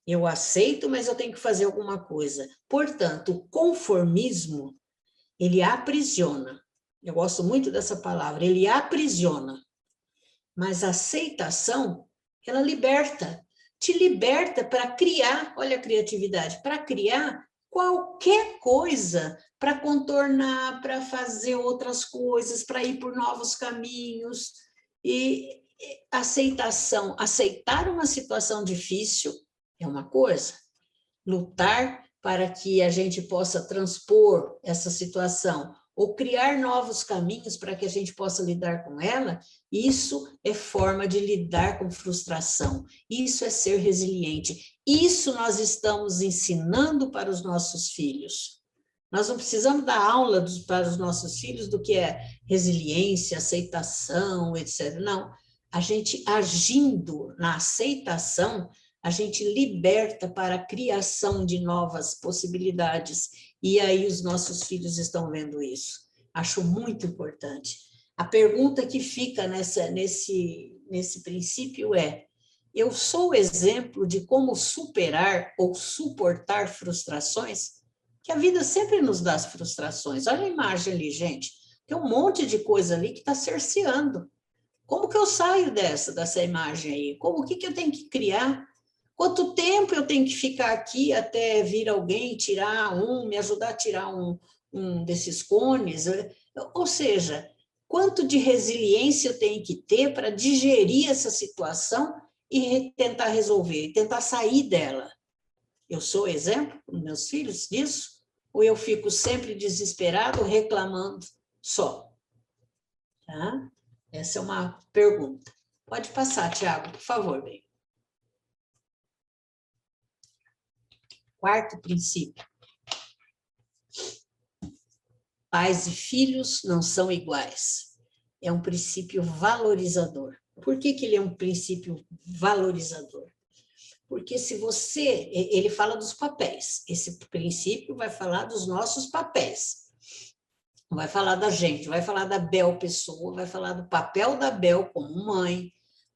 S2: Eu aceito, mas eu tenho que fazer alguma coisa. Portanto, o conformismo, ele aprisiona. Eu gosto muito dessa palavra, ele aprisiona. Mas a aceitação, ela liberta. Te liberta para criar, olha a criatividade, para criar qualquer coisa, para contornar, para fazer outras coisas, para ir por novos caminhos. E aceitação, aceitar uma situação difícil é uma coisa, lutar para que a gente possa transpor essa situação ou criar novos caminhos para que a gente possa lidar com ela, isso é forma de lidar com frustração, isso é ser resiliente, isso nós estamos ensinando para os nossos filhos. Nós não precisamos dar aula para os nossos filhos do que é resiliência, aceitação, etc. Não, a gente agindo na aceitação, a gente liberta para a criação de novas possibilidades. E aí os nossos filhos estão vendo isso. Acho muito importante. A pergunta que fica nesse princípio é: eu sou exemplo de como superar ou suportar frustrações? Que a vida sempre nos dá frustrações. Olha a imagem ali, gente. Tem um monte de coisa ali que está cerceando. Como que eu saio dessa imagem aí? O que eu tenho que criar? Quanto tempo eu tenho que ficar aqui até vir alguém me ajudar a tirar um desses cones? Ou seja, quanto de resiliência eu tenho que ter para digerir essa situação e tentar resolver, tentar sair dela? Eu sou exemplo para meus filhos disso? Ou eu fico sempre desesperado, reclamando só? Tá? Essa é uma pergunta. Pode passar, Tiago, por favor, bem. Quarto princípio. Pais e filhos não são iguais. É um princípio valorizador. Por que ele é um princípio valorizador? Porque se você... Ele fala dos papéis. Esse princípio vai falar dos nossos papéis. Vai falar da gente, vai falar da Bel pessoa, vai falar do papel da Bel como mãe,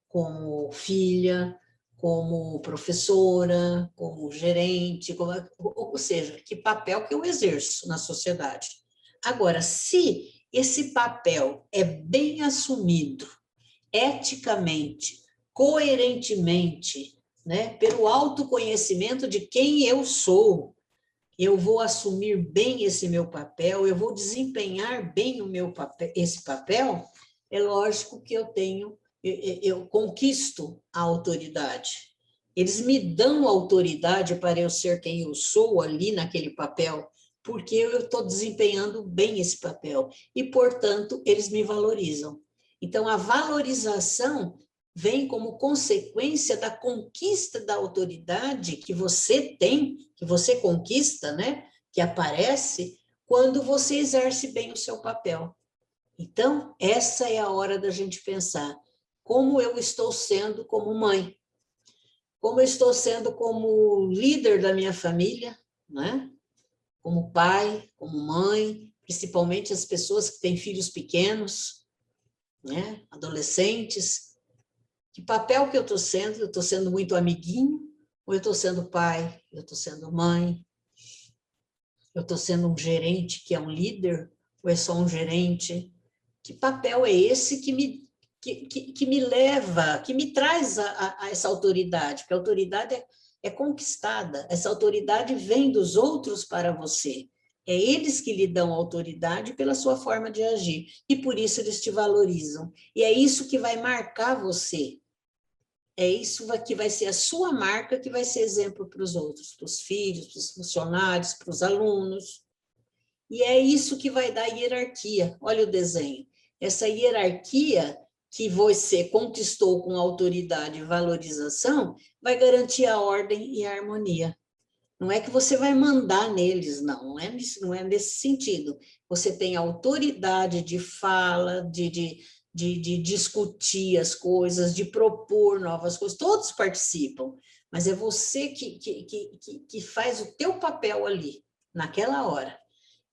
S2: como filha, como professora, como gerente, ou seja, que papel que eu exerço na sociedade. Agora, se esse papel é bem assumido, eticamente, coerentemente, né, pelo autoconhecimento de quem eu sou, eu vou assumir bem esse meu papel, eu vou desempenhar bem esse papel, é lógico que eu conquisto a autoridade. Eles me dão autoridade para eu ser quem eu sou ali naquele papel, porque eu estou desempenhando bem esse papel. E, portanto, eles me valorizam. Então, a valorização vem como consequência da conquista da autoridade que você tem, que você conquista, né? Que aparece quando você exerce bem o seu papel. Então, essa é a hora da gente pensar como eu estou sendo como mãe, como eu estou sendo como líder da minha família, né? Como pai, como mãe, principalmente as pessoas que têm filhos pequenos, né? Adolescentes. Que papel que eu estou sendo? Eu estou sendo muito amiguinho? Ou eu estou sendo pai? Eu estou sendo mãe? Eu estou sendo um gerente que é um líder? Ou é só um gerente? Que papel é esse que me leva, que me traz a essa autoridade? Porque a autoridade é conquistada, essa autoridade vem dos outros para você. É eles que lhe dão autoridade pela sua forma de agir, e por isso eles te valorizam. E é isso que vai marcar você. É isso que vai ser a sua marca, que vai ser exemplo para os outros, para os filhos, para os funcionários, para os alunos. E é isso que vai dar hierarquia. Olha o desenho. Essa hierarquia que você conquistou com autoridade e valorização vai garantir a ordem e a harmonia. Não é que você vai mandar neles, não é nesse sentido. Você tem autoridade de fala, de discutir as coisas, de propor novas coisas, todos participam, mas é você que faz o teu papel ali, naquela hora.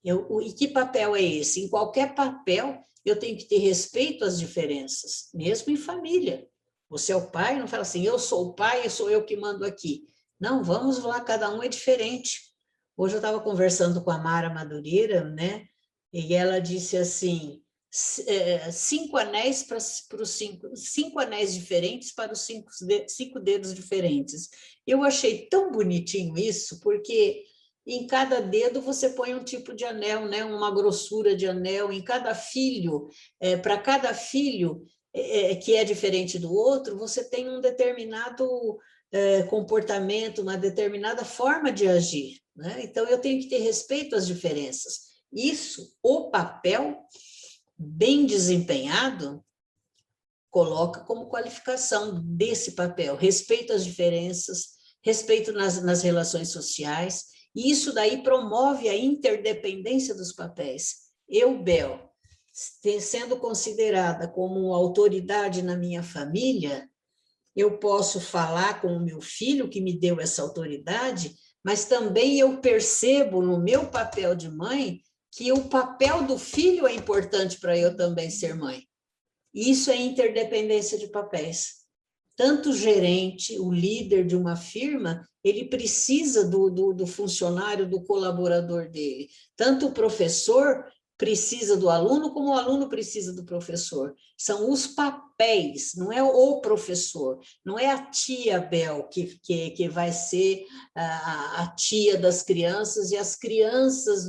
S2: E que papel é esse? Em qualquer papel, eu tenho que ter respeito às diferenças, mesmo em família. Você é o pai, não fala assim, eu sou o pai, sou eu que mando aqui. Não, vamos lá, cada um é diferente. Hoje eu estava conversando com a Mara Madureira, né? E ela disse assim, 5 anéis para os 5 anéis diferentes para os 5 dedos diferentes. Eu achei tão bonitinho isso, porque em cada dedo você põe um tipo de anel, né? Uma grossura de anel, em cada filho, para cada filho que é diferente do outro, você tem um determinado comportamento, uma determinada forma de agir, né? Então, eu tenho que ter respeito às diferenças. Isso, o papel bem desempenhado, coloca como qualificação desse papel, respeito às diferenças, respeito nas relações sociais, e isso daí promove a interdependência dos papéis. Eu, Bel, sendo considerada como autoridade na minha família, eu posso falar com o meu filho que me deu essa autoridade, mas também eu percebo no meu papel de mãe que o papel do filho é importante para eu também ser mãe. Isso é interdependência de papéis. Tanto o gerente, o líder de uma firma, ele precisa do funcionário, do colaborador dele. Tanto o professor precisa do aluno, como o aluno precisa do professor. São os papéis, não é o professor, não é a tia Bel que vai ser a tia das crianças, e as crianças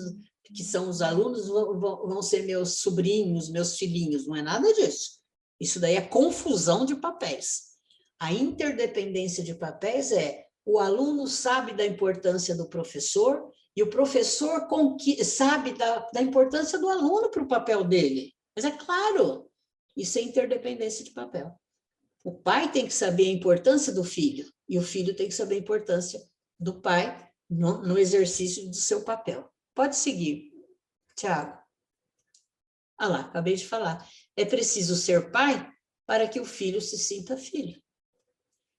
S2: que são os alunos vão ser meus sobrinhos, meus filhinhos, não é nada disso. Isso daí é confusão de papéis. A interdependência de papéis é o aluno sabe da importância do professor e o professor sabe da importância do aluno para o papel dele. Mas é claro, isso é interdependência de papel. O pai tem que saber a importância do filho e o filho tem que saber a importância do pai no exercício do seu papel. Pode seguir, Tiago. Ah lá, acabei de falar. É preciso ser pai para que o filho se sinta filho.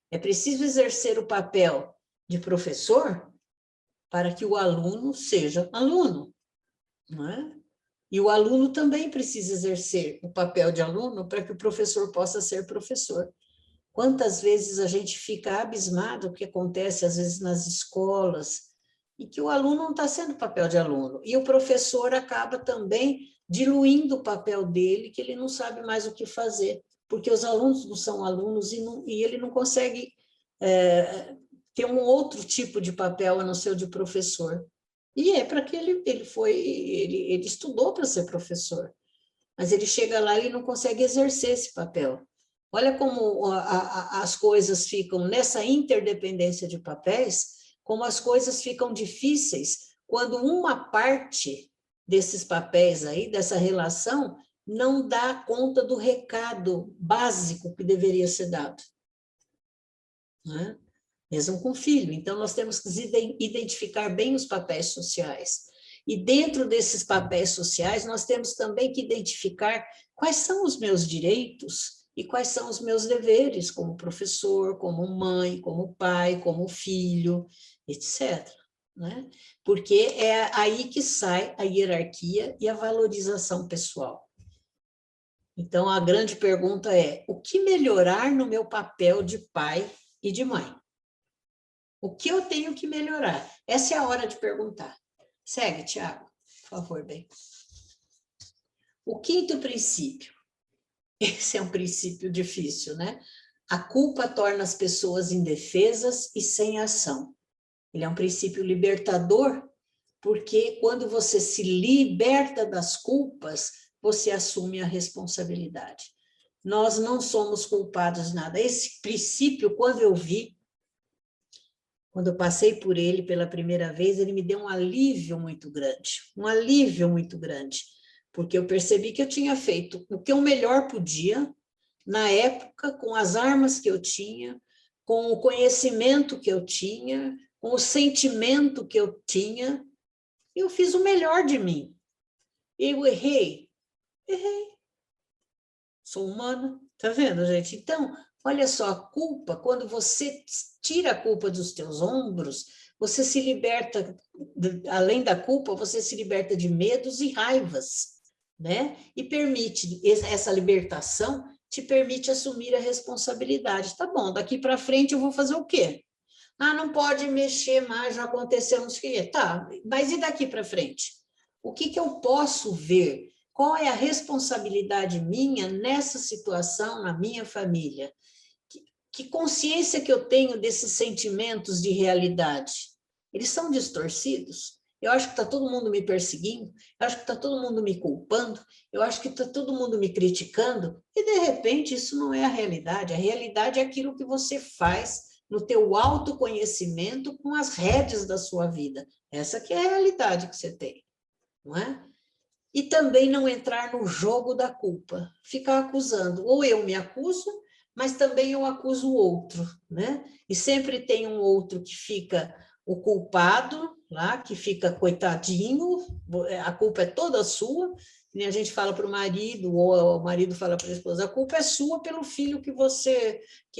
S2: É preciso exercer o papel de professor para que o aluno seja aluno, não é? E o aluno também precisa exercer o papel de aluno para que o professor possa ser professor. Quantas vezes a gente fica abismado, o que acontece às vezes nas escolas, e que o aluno não está sendo papel de aluno, e o professor acaba também diluindo o papel dele, que ele não sabe mais o que fazer, porque os alunos não são alunos e ele não consegue ter um outro tipo de papel a não ser o de professor. E é para que ele estudou para ser professor, mas ele chega lá e não consegue exercer esse papel. Olha como as coisas ficam nessa interdependência de papéis, como as coisas ficam difíceis quando uma parte desses papéis aí, dessa relação, não dá conta do recado básico que deveria ser dado. Não é? Mesmo com filho. Então, nós temos que identificar bem os papéis sociais. E dentro desses papéis sociais, nós temos também que identificar quais são os meus direitos e quais são os meus deveres como professor, como mãe, como pai, como filho, etc. Né? Porque é aí que sai a hierarquia e a valorização pessoal. Então, a grande pergunta é: o que melhorar no meu papel de pai e de mãe? O que eu tenho que melhorar? Essa é a hora de perguntar. Segue, Tiago, por favor, bem. O quinto princípio. Esse é um princípio difícil, né? A culpa torna as pessoas indefesas e sem ação. Ele é um princípio libertador, porque quando você se liberta das culpas, você assume a responsabilidade. Nós não somos culpados de nada. Esse princípio, quando eu passei por ele pela primeira vez, ele me deu um alívio muito grande, porque eu percebi que eu tinha feito o que eu melhor podia, na época, com as armas que eu tinha, com o conhecimento que eu tinha, com o sentimento que eu tinha, eu fiz o melhor de mim. Eu errei. Sou humana, tá vendo, gente? Então, Olha só, a culpa, quando você tira a culpa dos teus ombros, você se liberta, além da culpa, você se liberta de medos e raivas, né? E permite, essa libertação te permite assumir a responsabilidade. Tá bom, daqui para frente eu vou fazer o quê? Ah, não pode mexer mais, já aconteceu, não sei o quê. Tá, mas e daqui para frente? O que que eu posso ver? Qual é a responsabilidade minha nessa situação, na minha família? Que consciência que eu tenho desses sentimentos de realidade? Eles são distorcidos? Eu acho que está todo mundo me perseguindo, eu acho que está todo mundo me culpando, eu acho que está todo mundo me criticando, e de repente isso não é a realidade é aquilo que você faz no teu autoconhecimento com as rédeas da sua vida. Essa que é a realidade que você tem, não é? E também não entrar no jogo da culpa, ficar acusando. Ou eu me acuso, mas também eu acuso o outro, né? E sempre tem um outro que fica o culpado, lá, que fica coitadinho, a culpa é toda sua, e a gente fala para o marido, ou o marido fala para a esposa, a culpa é sua pelo filho que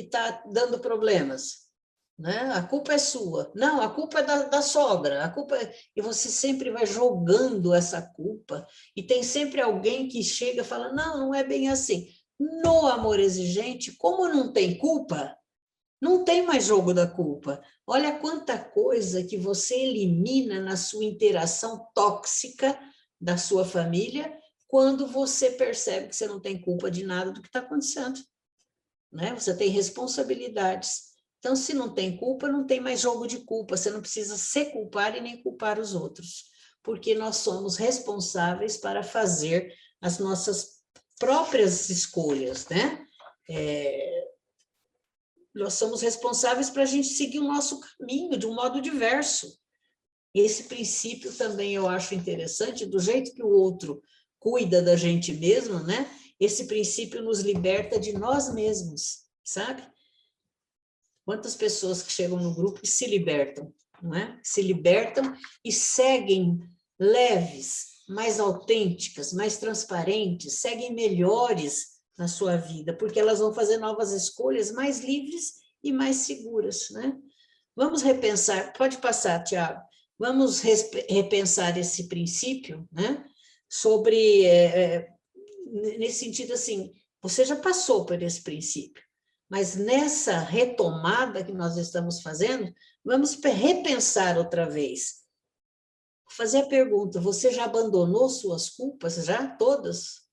S2: está dando problemas, né? A culpa é sua. Não, a culpa é da sogra, a culpa e você sempre vai jogando essa culpa, e tem sempre alguém que chega e fala, não é bem assim. No amor exigente, como não tem culpa, não tem mais jogo da culpa. Olha quanta coisa que você elimina na sua interação tóxica da sua família quando você percebe que você não tem culpa de nada do que está acontecendo, né? Você tem responsabilidades. Então, se não tem culpa, não tem mais jogo de culpa. Você não precisa se culpar e nem culpar os outros, porque nós somos responsáveis para fazer as nossas próprias escolhas, né? Nós somos responsáveis para a gente seguir o nosso caminho de um modo diverso. Esse princípio também eu acho interessante, do jeito que o outro cuida da gente mesmo, né? Esse princípio nos liberta de nós mesmos, sabe? Quantas pessoas que chegam no grupo e se libertam, não é? Se libertam e seguem leves, mais autênticas, mais transparentes, seguem melhores na sua vida, porque elas vão fazer novas escolhas mais livres e mais seguras, né? Vamos repensar, pode passar, Tiago, vamos repensar esse princípio, né? Sobre, nesse sentido assim, você já passou por esse princípio, mas nessa retomada que nós estamos fazendo, vamos repensar outra vez. Fazer a pergunta, você já abandonou suas culpas? Já? Todas?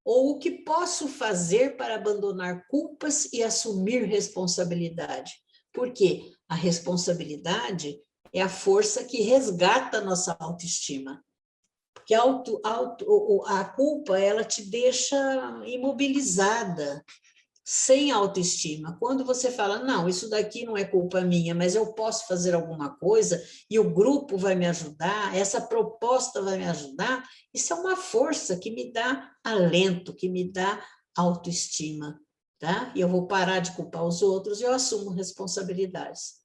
S2: Ou o que posso fazer para abandonar culpas e assumir responsabilidade? Porque a responsabilidade é a força que resgata a nossa autoestima. Porque a culpa, ela te deixa imobilizada, sem autoestima. Quando você fala, não, isso daqui não é culpa minha, mas eu posso fazer alguma coisa e o grupo vai me ajudar, essa proposta vai me ajudar, isso é uma força que me dá alento, que me dá autoestima, tá? E eu vou parar de culpar os outros e eu assumo responsabilidades.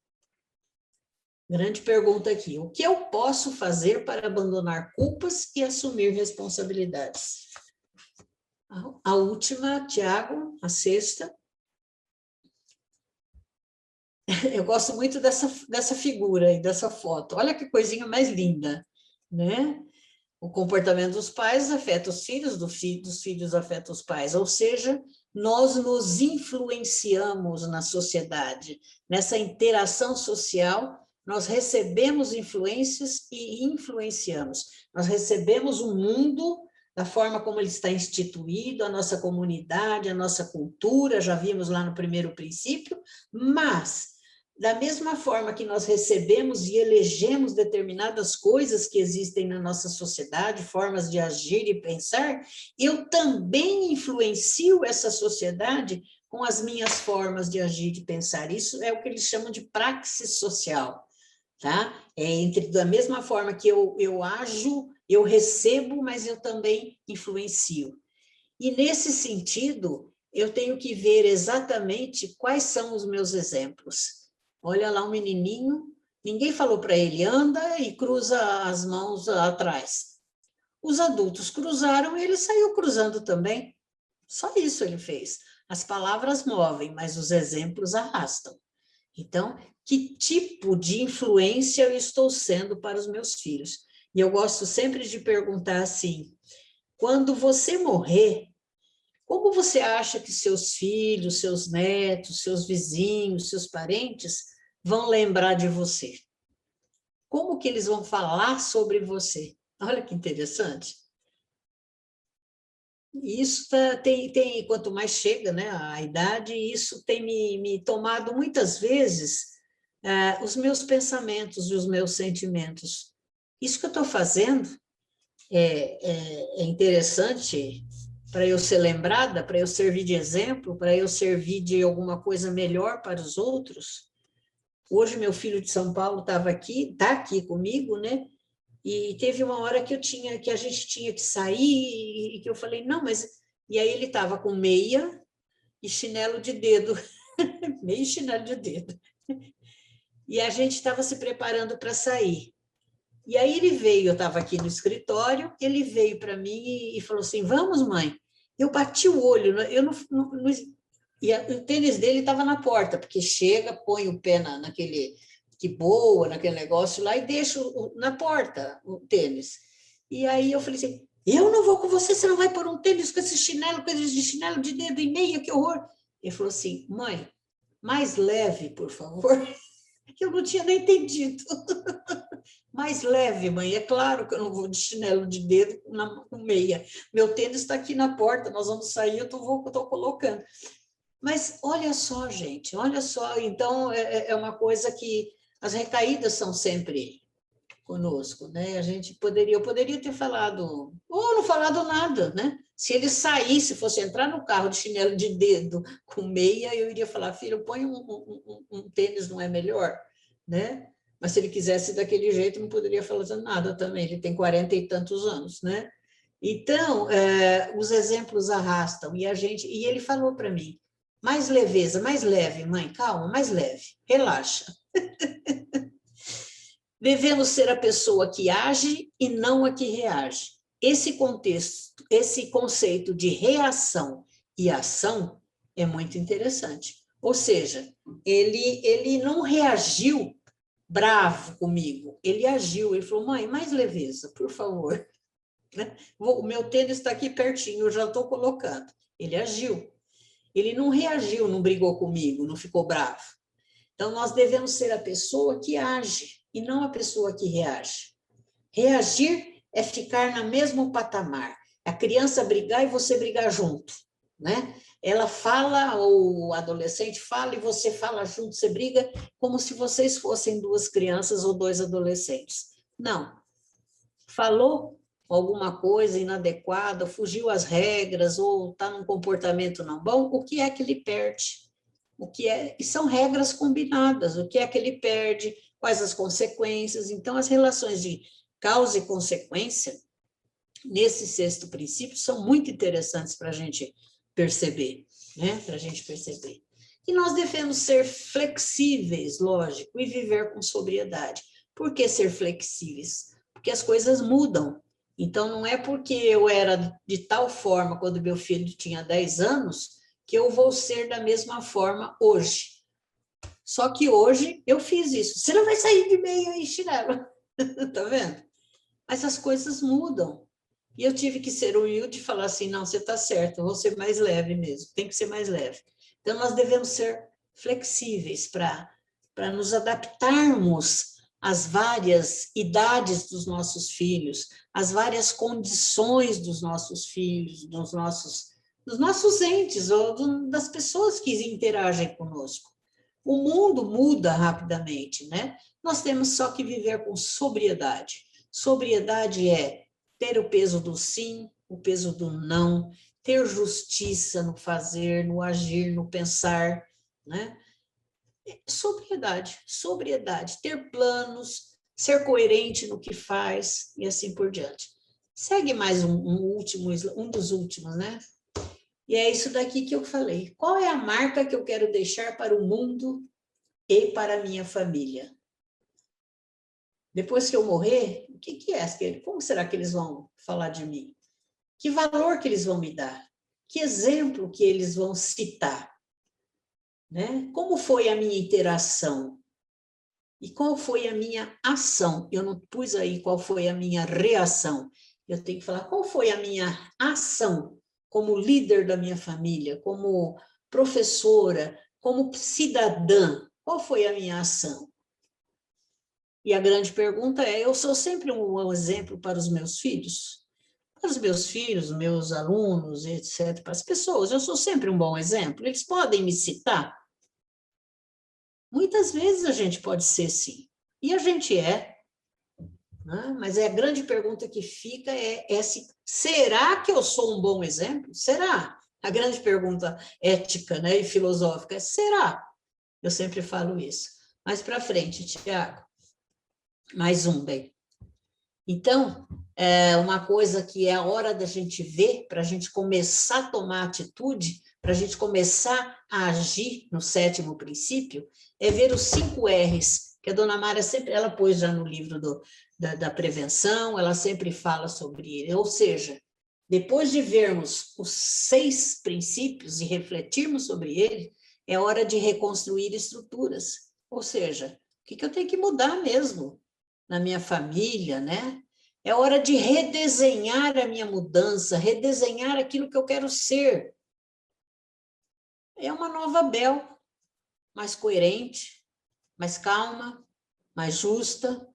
S2: Grande pergunta aqui, o que eu posso fazer para abandonar culpas e assumir responsabilidades? A última, Tiago, a sexta. Eu gosto muito dessa figura e dessa foto. Olha que coisinha mais linda, né? O comportamento dos pais afeta os filhos, dos filhos afeta os pais. Ou seja, nós nos influenciamos na sociedade. Nessa interação social, nós recebemos influências e influenciamos. Nós recebemos o mundo da forma como ele está instituído, a nossa comunidade, a nossa cultura, já vimos lá no primeiro princípio, mas, da mesma forma que nós recebemos e elegemos determinadas coisas que existem na nossa sociedade, formas de agir e pensar, eu também influencio essa sociedade com as minhas formas de agir e pensar. Isso é o que eles chamam de praxis social, tá? Da mesma forma que eu ajo, eu recebo, mas eu também influencio. E, nesse sentido, eu tenho que ver exatamente quais são os meus exemplos. Olha lá um menininho, ninguém falou para ele, anda e cruza as mãos atrás. Os adultos cruzaram e ele saiu cruzando também. Só isso ele fez. As palavras movem, mas os exemplos arrastam. Então, que tipo de influência eu estou sendo para os meus filhos? E eu gosto sempre de perguntar assim, quando você morrer, como você acha que seus filhos, seus netos, seus vizinhos, seus parentes vão lembrar de você? Como que eles vão falar sobre você? Olha que interessante. Isso quanto mais chega, né, a idade, isso tem me tomado muitas vezes os meus pensamentos e os meus sentimentos. Isso que eu estou fazendo é interessante para eu ser lembrada, para eu servir de exemplo, para eu servir de alguma coisa melhor para os outros. Hoje, meu filho de São Paulo estava aqui, está aqui comigo, né? E teve uma hora que a gente tinha que sair e que eu falei, não, mas... E aí ele estava com meia e chinelo de dedo, meia e chinelo de dedo. E a gente estava se preparando para sair. E aí ele veio, eu estava aqui no escritório, ele veio para mim e falou assim, vamos, mãe. Eu bati o olho, eu não e o tênis dele estava na porta, porque chega, põe o pé naquele... que boa, naquele negócio lá, e deixa na porta o tênis. E aí eu falei assim, eu não vou com você, você não vai pôr um tênis com esse chinelo, coisas de chinelo de dedo e meia, que horror. Ele falou assim, mãe, mais leve, por favor. Eu não tinha nem entendido. Mais leve, mãe, é claro que eu não vou de chinelo de dedo com meia. Meu tênis está aqui na porta, nós vamos sair, eu estou colocando. Mas olha só, gente, olha só, então é uma coisa que as recaídas são sempre conosco, né? Eu poderia ter falado, ou não falado nada, né? Se ele saísse, fosse entrar no carro de chinelo de dedo com meia, eu iria falar, filho, põe um tênis, não é melhor, né? Mas se ele quisesse daquele jeito, não poderia falar nada também, ele tem 40 e tantos anos, né? Então, os exemplos arrastam, e ele falou para mim, mais leveza, mais leve, mãe, calma, mais leve, relaxa. Devemos ser a pessoa que age e não a que reage. Esse contexto, esse conceito de reação e ação é muito interessante. Ou seja, ele não reagiu bravo comigo, ele agiu, ele falou, mãe, mais leveza, por favor. O meu tênis está aqui pertinho, eu já estou colocando. Ele agiu. Ele não reagiu, não brigou comigo, não ficou bravo. Então, nós devemos ser a pessoa que age e não a pessoa que reage. Reagir é ficar no mesmo patamar. A criança brigar e você brigar junto, né? Ela fala, ou o adolescente fala e você fala junto, você briga como se vocês fossem duas crianças ou dois adolescentes. Não. Falou alguma coisa inadequada, fugiu às regras ou está num comportamento não bom, o que é que ele perde? E são regras combinadas, o que é que ele perde, quais as consequências. Então, as relações de causa e consequência, nesse sexto princípio, são muito interessantes para a gente perceber, né? Para a gente perceber. E nós devemos ser flexíveis, lógico, e viver com sobriedade. Por que ser flexíveis? Porque as coisas mudam. Então, não é porque eu era de tal forma quando meu filho tinha 10 anos que eu vou ser da mesma forma hoje. Só que hoje eu fiz isso. Você não vai sair de meia e chinelo. Tá vendo? Mas as coisas mudam. E eu tive que ser humilde e falar assim, não, você está certo, eu vou ser mais leve mesmo, tem que ser mais leve. Então, nós devemos ser flexíveis para nos adaptarmos às várias idades dos nossos filhos, às várias condições dos nossos filhos, dos nossos entes, ou das pessoas que interagem conosco. O mundo muda rapidamente, né? Nós temos só que viver com sobriedade. Sobriedade é ter o peso do sim, o peso do não, ter justiça no fazer, no agir, no pensar, né? Sobriedade, ter planos, ser coerente no que faz e assim por diante. Segue mais um dos últimos, né? E é isso daqui que eu falei. Qual é a marca que eu quero deixar para o mundo e para a minha família? Depois que eu morrer, o que é? Como será que eles vão falar de mim? Que valor que eles vão me dar? que exemplo que eles vão citar? Né? Como foi a minha interação? E qual foi a minha ação? Eu não pus aí qual foi a minha reação. Eu tenho que falar qual foi a minha ação como líder da minha família, como professora, como cidadã. Qual foi a minha ação? E a grande pergunta é, eu sou sempre um exemplo para os meus filhos? Para os meus filhos, meus alunos, etc., para as pessoas, eu sou sempre um bom exemplo? Eles podem me citar? Muitas vezes a gente pode ser, sim. E a gente é. Né? Mas a grande pergunta que fica é se, será que eu sou um bom exemplo? Será? A grande pergunta ética, né, e filosófica é, será? Eu sempre falo isso. Mais para frente, Tiago. Mais um, bem. Então, uma coisa que é a hora da gente ver, para a gente começar a tomar atitude, para a gente começar a agir no 7º princípio, é ver os 5 R's, que a dona Mara sempre, ela pôs já no livro da prevenção, ela sempre fala sobre ele, ou seja, depois de vermos os 6 princípios e refletirmos sobre ele, é hora de reconstruir estruturas, ou seja, o que eu tenho que mudar mesmo na minha família, né? É hora de redesenhar a minha mudança, redesenhar aquilo que eu quero ser. É uma nova Bel, mais coerente, mais calma, mais justa,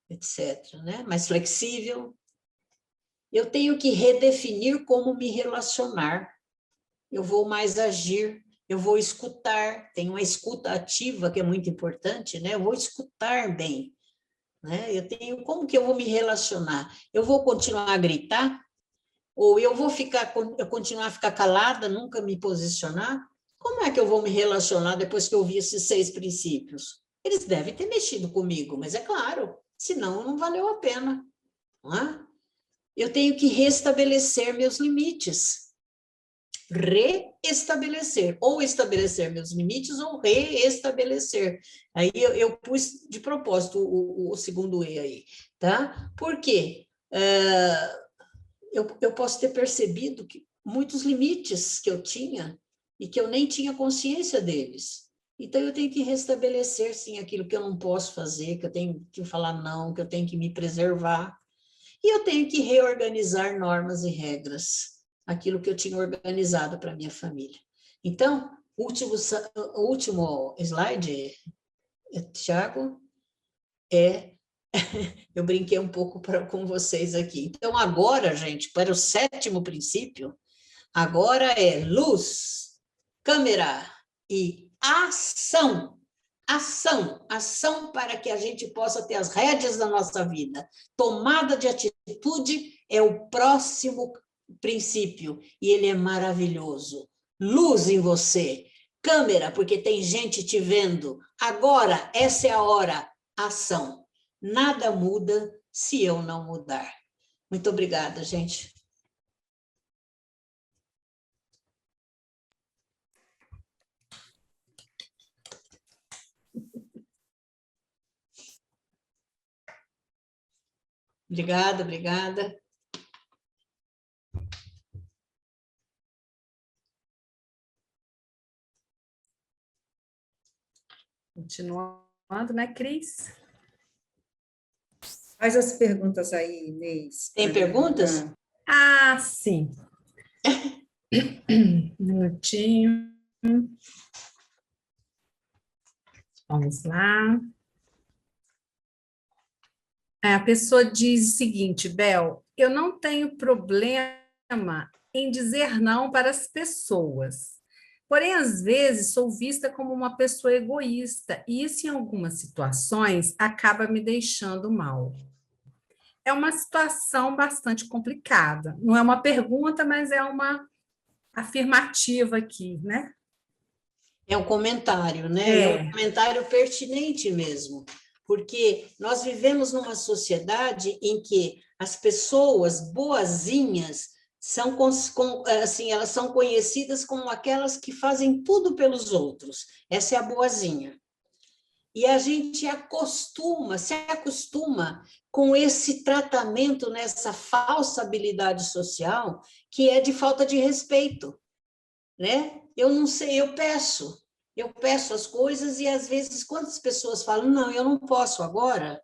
S2: etc., né? Mais flexível. Eu tenho que redefinir como me relacionar. Eu vou mais agir, eu vou escutar, tem uma escuta ativa que é muito importante, né? Eu vou escutar bem. Né? Como que eu vou me relacionar? Eu vou continuar a gritar? Ou eu vou continuar a ficar calada, nunca me posicionar? Como é que eu vou me relacionar depois que eu vi esses 6 princípios? Eles devem ter mexido comigo, mas é claro, senão não valeu a pena. Não é? Eu tenho que restabelecer meus limites. Reestabelecer, ou estabelecer meus limites, ou reestabelecer. Aí eu pus de propósito o 2º E aí, tá? Por quê? Eu posso ter percebido que muitos limites que eu tinha e que eu nem tinha consciência deles. Então, eu tenho que restabelecer, sim, aquilo que eu não posso fazer, que eu tenho que falar não, que eu tenho que me preservar. E eu tenho que reorganizar normas e regras, aquilo que eu tinha organizado para a minha família. Então, o último slide, Tiago, eu brinquei um pouco com vocês aqui. Então, agora, gente, para o 7º princípio, agora é luz, câmera e ação. Ação para que a gente possa ter as rédeas da nossa vida. Tomada de atitude é o próximo princípio, e ele é maravilhoso. Luz em você, câmera, porque tem gente te vendo. Agora, essa é a hora, ação. Nada muda se eu não mudar. Muito obrigada, gente. Obrigada.
S3: Continuando, né, Cris? Faz as perguntas aí, Inês.
S2: Tem perguntas?
S3: Ah, sim. Um minutinho. Vamos lá. A pessoa diz o seguinte, Bel, eu não tenho problema em dizer não para as pessoas. Porém, às vezes, sou vista como uma pessoa egoísta, e isso, em algumas situações, acaba me deixando mal. É uma situação bastante complicada. Não é uma pergunta, mas é uma afirmativa aqui, né?
S2: É um comentário, né? É um comentário pertinente mesmo, porque nós vivemos numa sociedade em que as pessoas boazinhas são, assim, elas são conhecidas como aquelas que fazem tudo pelos outros. Essa é a boazinha. E a gente se acostuma com esse tratamento, nessa falsa habilidade social, que é de falta de respeito, né? Eu não sei, eu peço as coisas e, às vezes, quando as pessoas falam, não, eu não posso agora,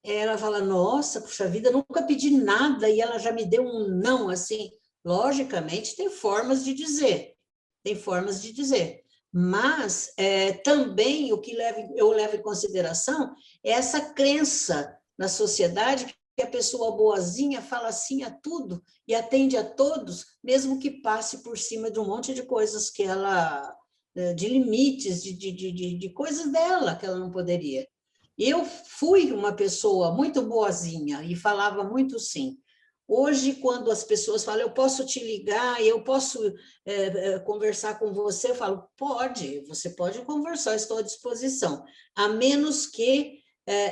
S2: ela fala, nossa, puxa vida, nunca pedi nada e ela já me deu um não, assim. Logicamente, tem formas de dizer, mas também o que eu levo em consideração é essa crença na sociedade que a pessoa boazinha fala sim a tudo e atende a todos, mesmo que passe por cima de um monte de coisas que ela, de limites, de coisas dela que ela não poderia. Eu fui uma pessoa muito boazinha e falava muito sim. Hoje, quando as pessoas falam, eu posso te ligar, eu posso conversar com você, eu falo, você pode conversar, estou à disposição, a menos que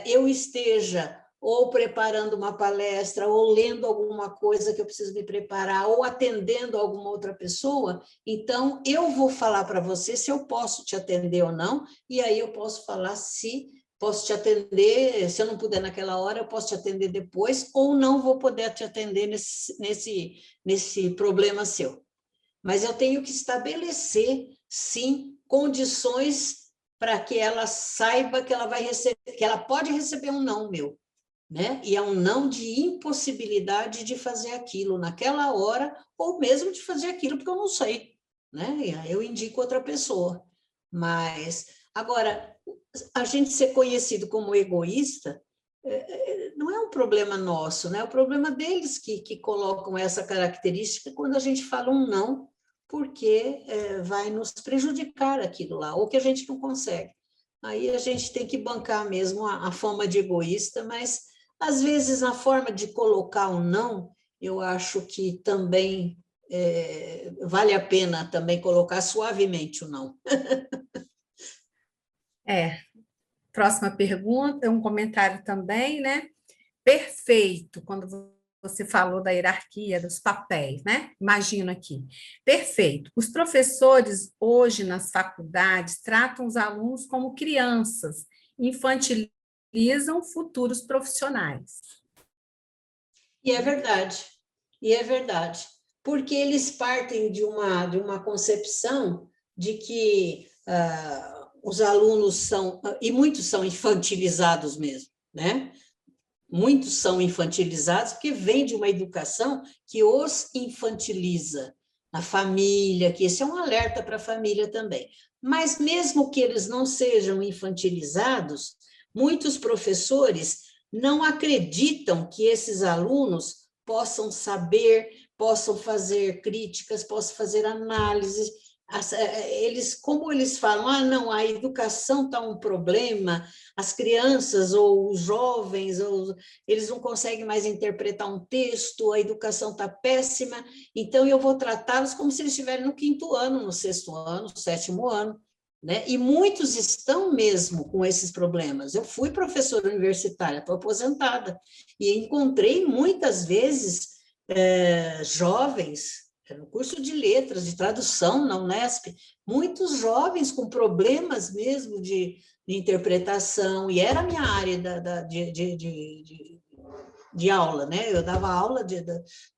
S2: eu esteja ou preparando uma palestra, ou lendo alguma coisa que eu preciso me preparar, ou atendendo alguma outra pessoa, então eu vou falar para você se eu posso te atender ou não, e aí eu posso falar se posso te atender, se eu não puder naquela hora, eu posso te atender depois, ou não vou poder te atender nesse problema seu. Mas eu tenho que estabelecer, sim, condições para que ela saiba que ela vai receber, que ela pode receber um não meu, né? E é um não de impossibilidade de fazer aquilo naquela hora, ou mesmo de fazer aquilo porque eu não sei, né? E aí eu indico outra pessoa. Mas, agora, a gente ser conhecido como egoísta não é um problema nosso, né? É o problema deles que colocam essa característica quando a gente fala um não, porque vai nos prejudicar aquilo lá, ou que a gente não consegue. Aí a gente tem que bancar mesmo a fama de egoísta, mas, às vezes, na forma de colocar um não, eu acho que também vale a pena também colocar suavemente o não.
S3: Próxima pergunta, um comentário também, né? Perfeito, quando você falou da hierarquia, dos papéis, né? Imagino aqui. Perfeito. Os professores, hoje, nas faculdades, tratam os alunos como crianças, infantilizam futuros profissionais.
S2: E é verdade, porque eles partem de uma concepção de que os alunos são, e muitos são infantilizados mesmo, né? Muitos são infantilizados porque vêm de uma educação que os infantiliza, na família, que esse é um alerta para a família também. Mas mesmo que eles não sejam infantilizados, muitos professores não acreditam que esses alunos possam saber, possam fazer críticas, possam fazer análises. Como eles falam, não, a educação está um problema, as crianças ou os jovens, eles não conseguem mais interpretar um texto, a educação está péssima, então eu vou tratá-los como se eles estivessem no 5º ano, no 6º ano, 7º ano, né? E muitos estão mesmo com esses problemas. Eu fui professora universitária, estou aposentada, e encontrei muitas vezes jovens, no curso de letras, de tradução na Unesp, muitos jovens com problemas mesmo de interpretação, e era a minha área de aula, né? Eu dava aula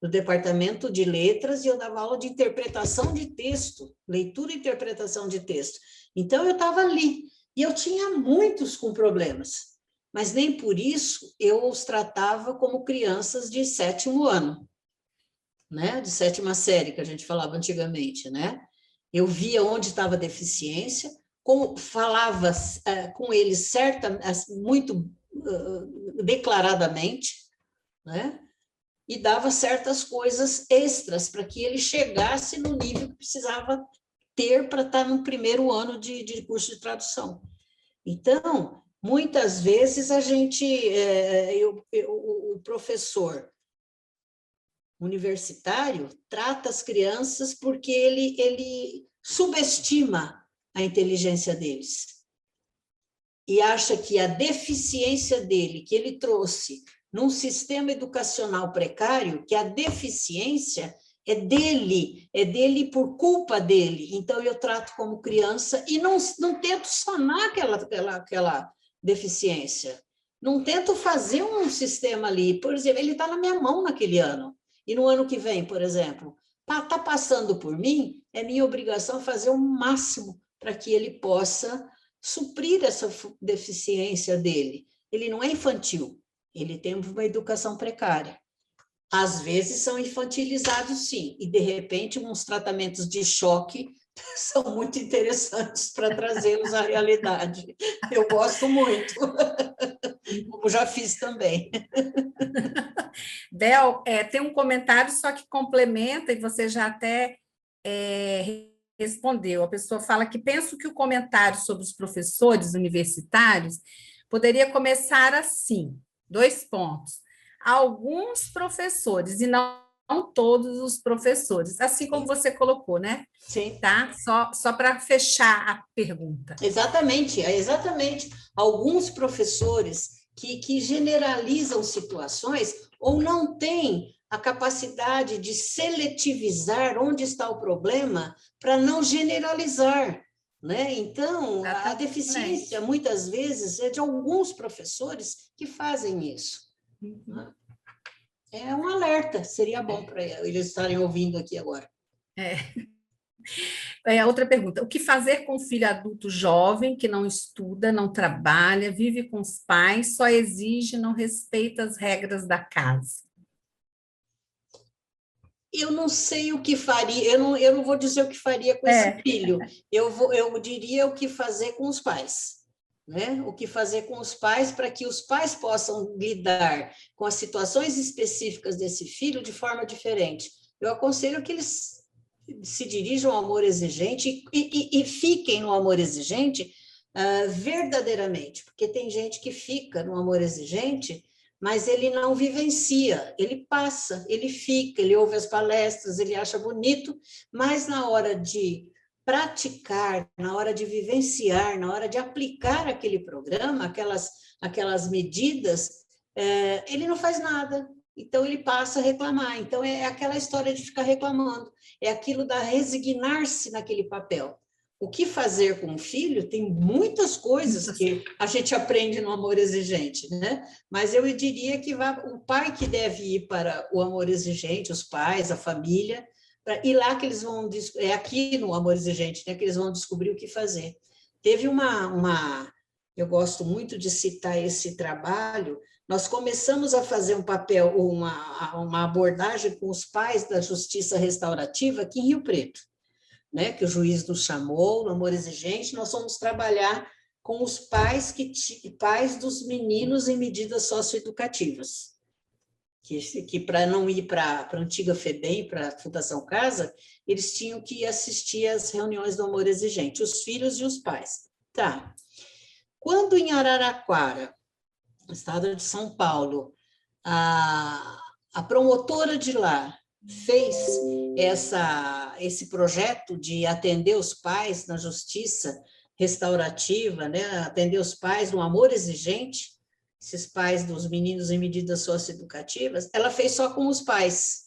S2: do departamento de letras e eu dava aula de interpretação de texto, leitura e interpretação de texto. Então, eu estava ali, e eu tinha muitos com problemas, mas nem por isso eu os tratava como crianças de 7º ano, né? De 7ª série, que a gente falava antigamente, né? Eu via onde estava a deficiência, como falava com eles muito declaradamente, né? E dava certas coisas extras para que ele chegasse no nível que precisava ter para estar no 1º ano de curso de tradução. Então, muitas vezes o professor universitário trata as crianças porque ele subestima a inteligência deles e acha que a deficiência dele, que ele trouxe num sistema educacional precário, que a deficiência é dele por culpa dele. Então, eu trato como criança e não tento sanar aquela deficiência. Não tento fazer um sistema ali. Por exemplo, ele está na minha mão naquele ano. E no ano que vem, por exemplo, está passando por mim, é minha obrigação fazer o máximo para que ele possa suprir essa deficiência dele. Ele não é infantil, ele tem uma educação precária. Às vezes são infantilizados, sim, e de repente uns tratamentos de choque são muito interessantes para trazê-los à realidade. Eu gosto muito, como já fiz também.
S3: Bel, tem um comentário só que complementa, e você já até respondeu. A pessoa fala que penso que o comentário sobre os professores universitários poderia começar assim, 2 pontos. Alguns professores, e não todos os professores, assim como você colocou, né?
S2: Sim.
S3: Tá? Só para fechar a pergunta.
S2: Exatamente, exatamente. Alguns professores que generalizam situações ou não têm a capacidade de seletivizar onde está o problema para não generalizar, né? Então, a deficiência, muitas vezes, é de alguns professores que fazem isso. Uhum. É um alerta, seria bom para eles estarem ouvindo aqui agora.
S3: Outra pergunta: o que fazer com um filho adulto jovem que não estuda, não trabalha, vive com os pais, só exige, não respeita as regras da casa?
S2: Eu não sei o que faria, eu não vou dizer o que faria com esse filho, eu diria o que fazer com os pais. Né? O que fazer com os pais para que os pais possam lidar com as situações específicas desse filho de forma diferente. Eu aconselho que eles se dirijam ao amor exigente e fiquem no amor exigente verdadeiramente, porque tem gente que fica no amor exigente, mas ele não vivencia, ele passa, ele fica, ele ouve as palestras, ele acha bonito, mas na hora de praticar, na hora de vivenciar, na hora de aplicar aquele programa, aquelas medidas, ele não faz nada. Então, ele passa a reclamar. Então, é aquela história de ficar reclamando. É aquilo da resignar-se naquele papel. O que fazer com o filho? Tem muitas coisas que a gente aprende no amor exigente, né? Mas eu diria que o pai que deve ir para o amor exigente, os pais, a família, e lá que eles vão, é aqui no Amor Exigente, né, que eles vão descobrir o que fazer. Teve eu gosto muito de citar esse trabalho, nós começamos a fazer um papel, uma abordagem com os pais da justiça restaurativa aqui em Rio Preto, né, que o juiz nos chamou, no Amor Exigente, nós fomos trabalhar com os pais pais dos meninos em medidas socioeducativas. Que para não ir para a antiga FEBEM, para a Fundação Casa, eles tinham que assistir às reuniões do Amor Exigente, os filhos e os pais. Tá. Quando em Araraquara, no estado de São Paulo, a promotora de lá fez esse projeto de atender os pais na justiça restaurativa, né? Atender os pais no Amor Exigente, esses pais dos meninos em medidas socioeducativas, ela fez só com os pais.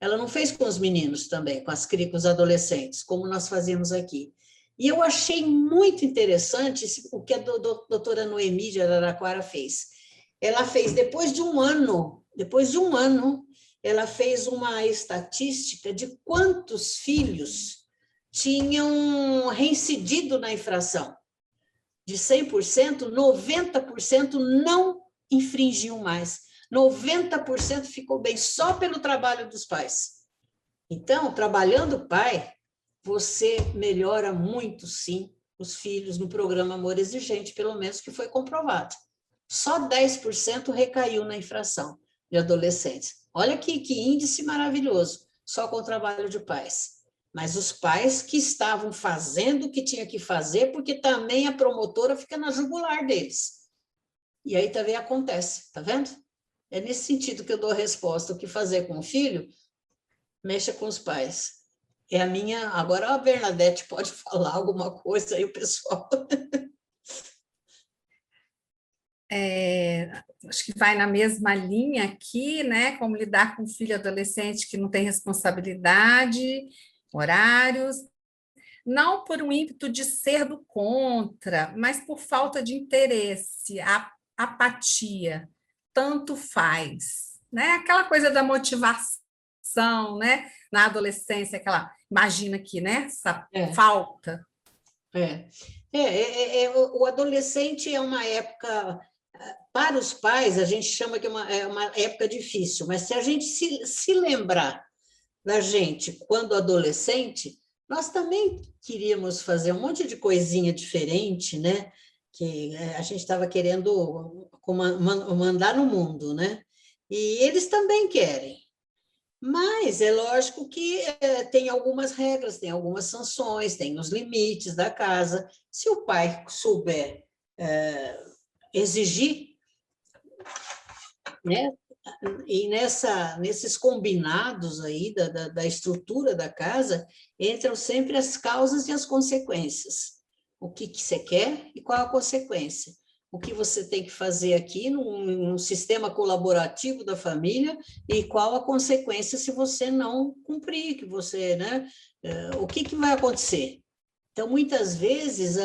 S2: Ela não fez com os meninos também, com os adolescentes, como nós fazíamos aqui. E eu achei muito interessante o que a doutora Noemi de Araraquara fez. Ela fez, depois de um ano, ela fez uma estatística de quantos filhos tinham reincidido na infração. De 100%, 90% não infringiam mais. 90% ficou bem só pelo trabalho dos pais. Então, trabalhando o pai, você melhora muito, sim, os filhos no programa Amor Exigente, pelo menos que foi comprovado. Só 10% recaiu na infração de adolescentes. Olha que índice maravilhoso, só com o trabalho de pais. Mas os pais que estavam fazendo o que tinha que fazer, porque também a promotora fica na jugular deles. E aí também acontece, tá vendo? É nesse sentido que eu dou a resposta. O que fazer com o filho? Mexa com os pais. É a minha... Agora a Bernadette pode falar alguma coisa aí, o pessoal.
S3: acho que vai na mesma linha aqui, né? Como lidar com um filho adolescente que não tem responsabilidade, horários, não por um ímpeto de ser do contra, mas por falta de interesse, apatia, tanto faz, né? Aquela coisa da motivação, né? Na adolescência, aquela, imagina aqui, né? Essa
S2: É,
S3: falta.
S2: o adolescente é uma época, para os pais, a gente chama que é uma época difícil, mas se a gente se lembrar da gente quando adolescente, nós também queríamos fazer um monte de coisinha diferente, né? Que a gente estava querendo mandar no mundo, né? E eles também querem. Mas é lógico que tem algumas regras, tem algumas sanções, tem os limites da casa. Se o pai souber exigir, né? E nesses combinados aí da estrutura da casa, entram sempre as causas e as consequências. O que você quer e qual a consequência. O que você tem que fazer aqui num sistema colaborativo da família e qual a consequência se você não cumprir, que você, né? O que vai acontecer? Então, muitas vezes,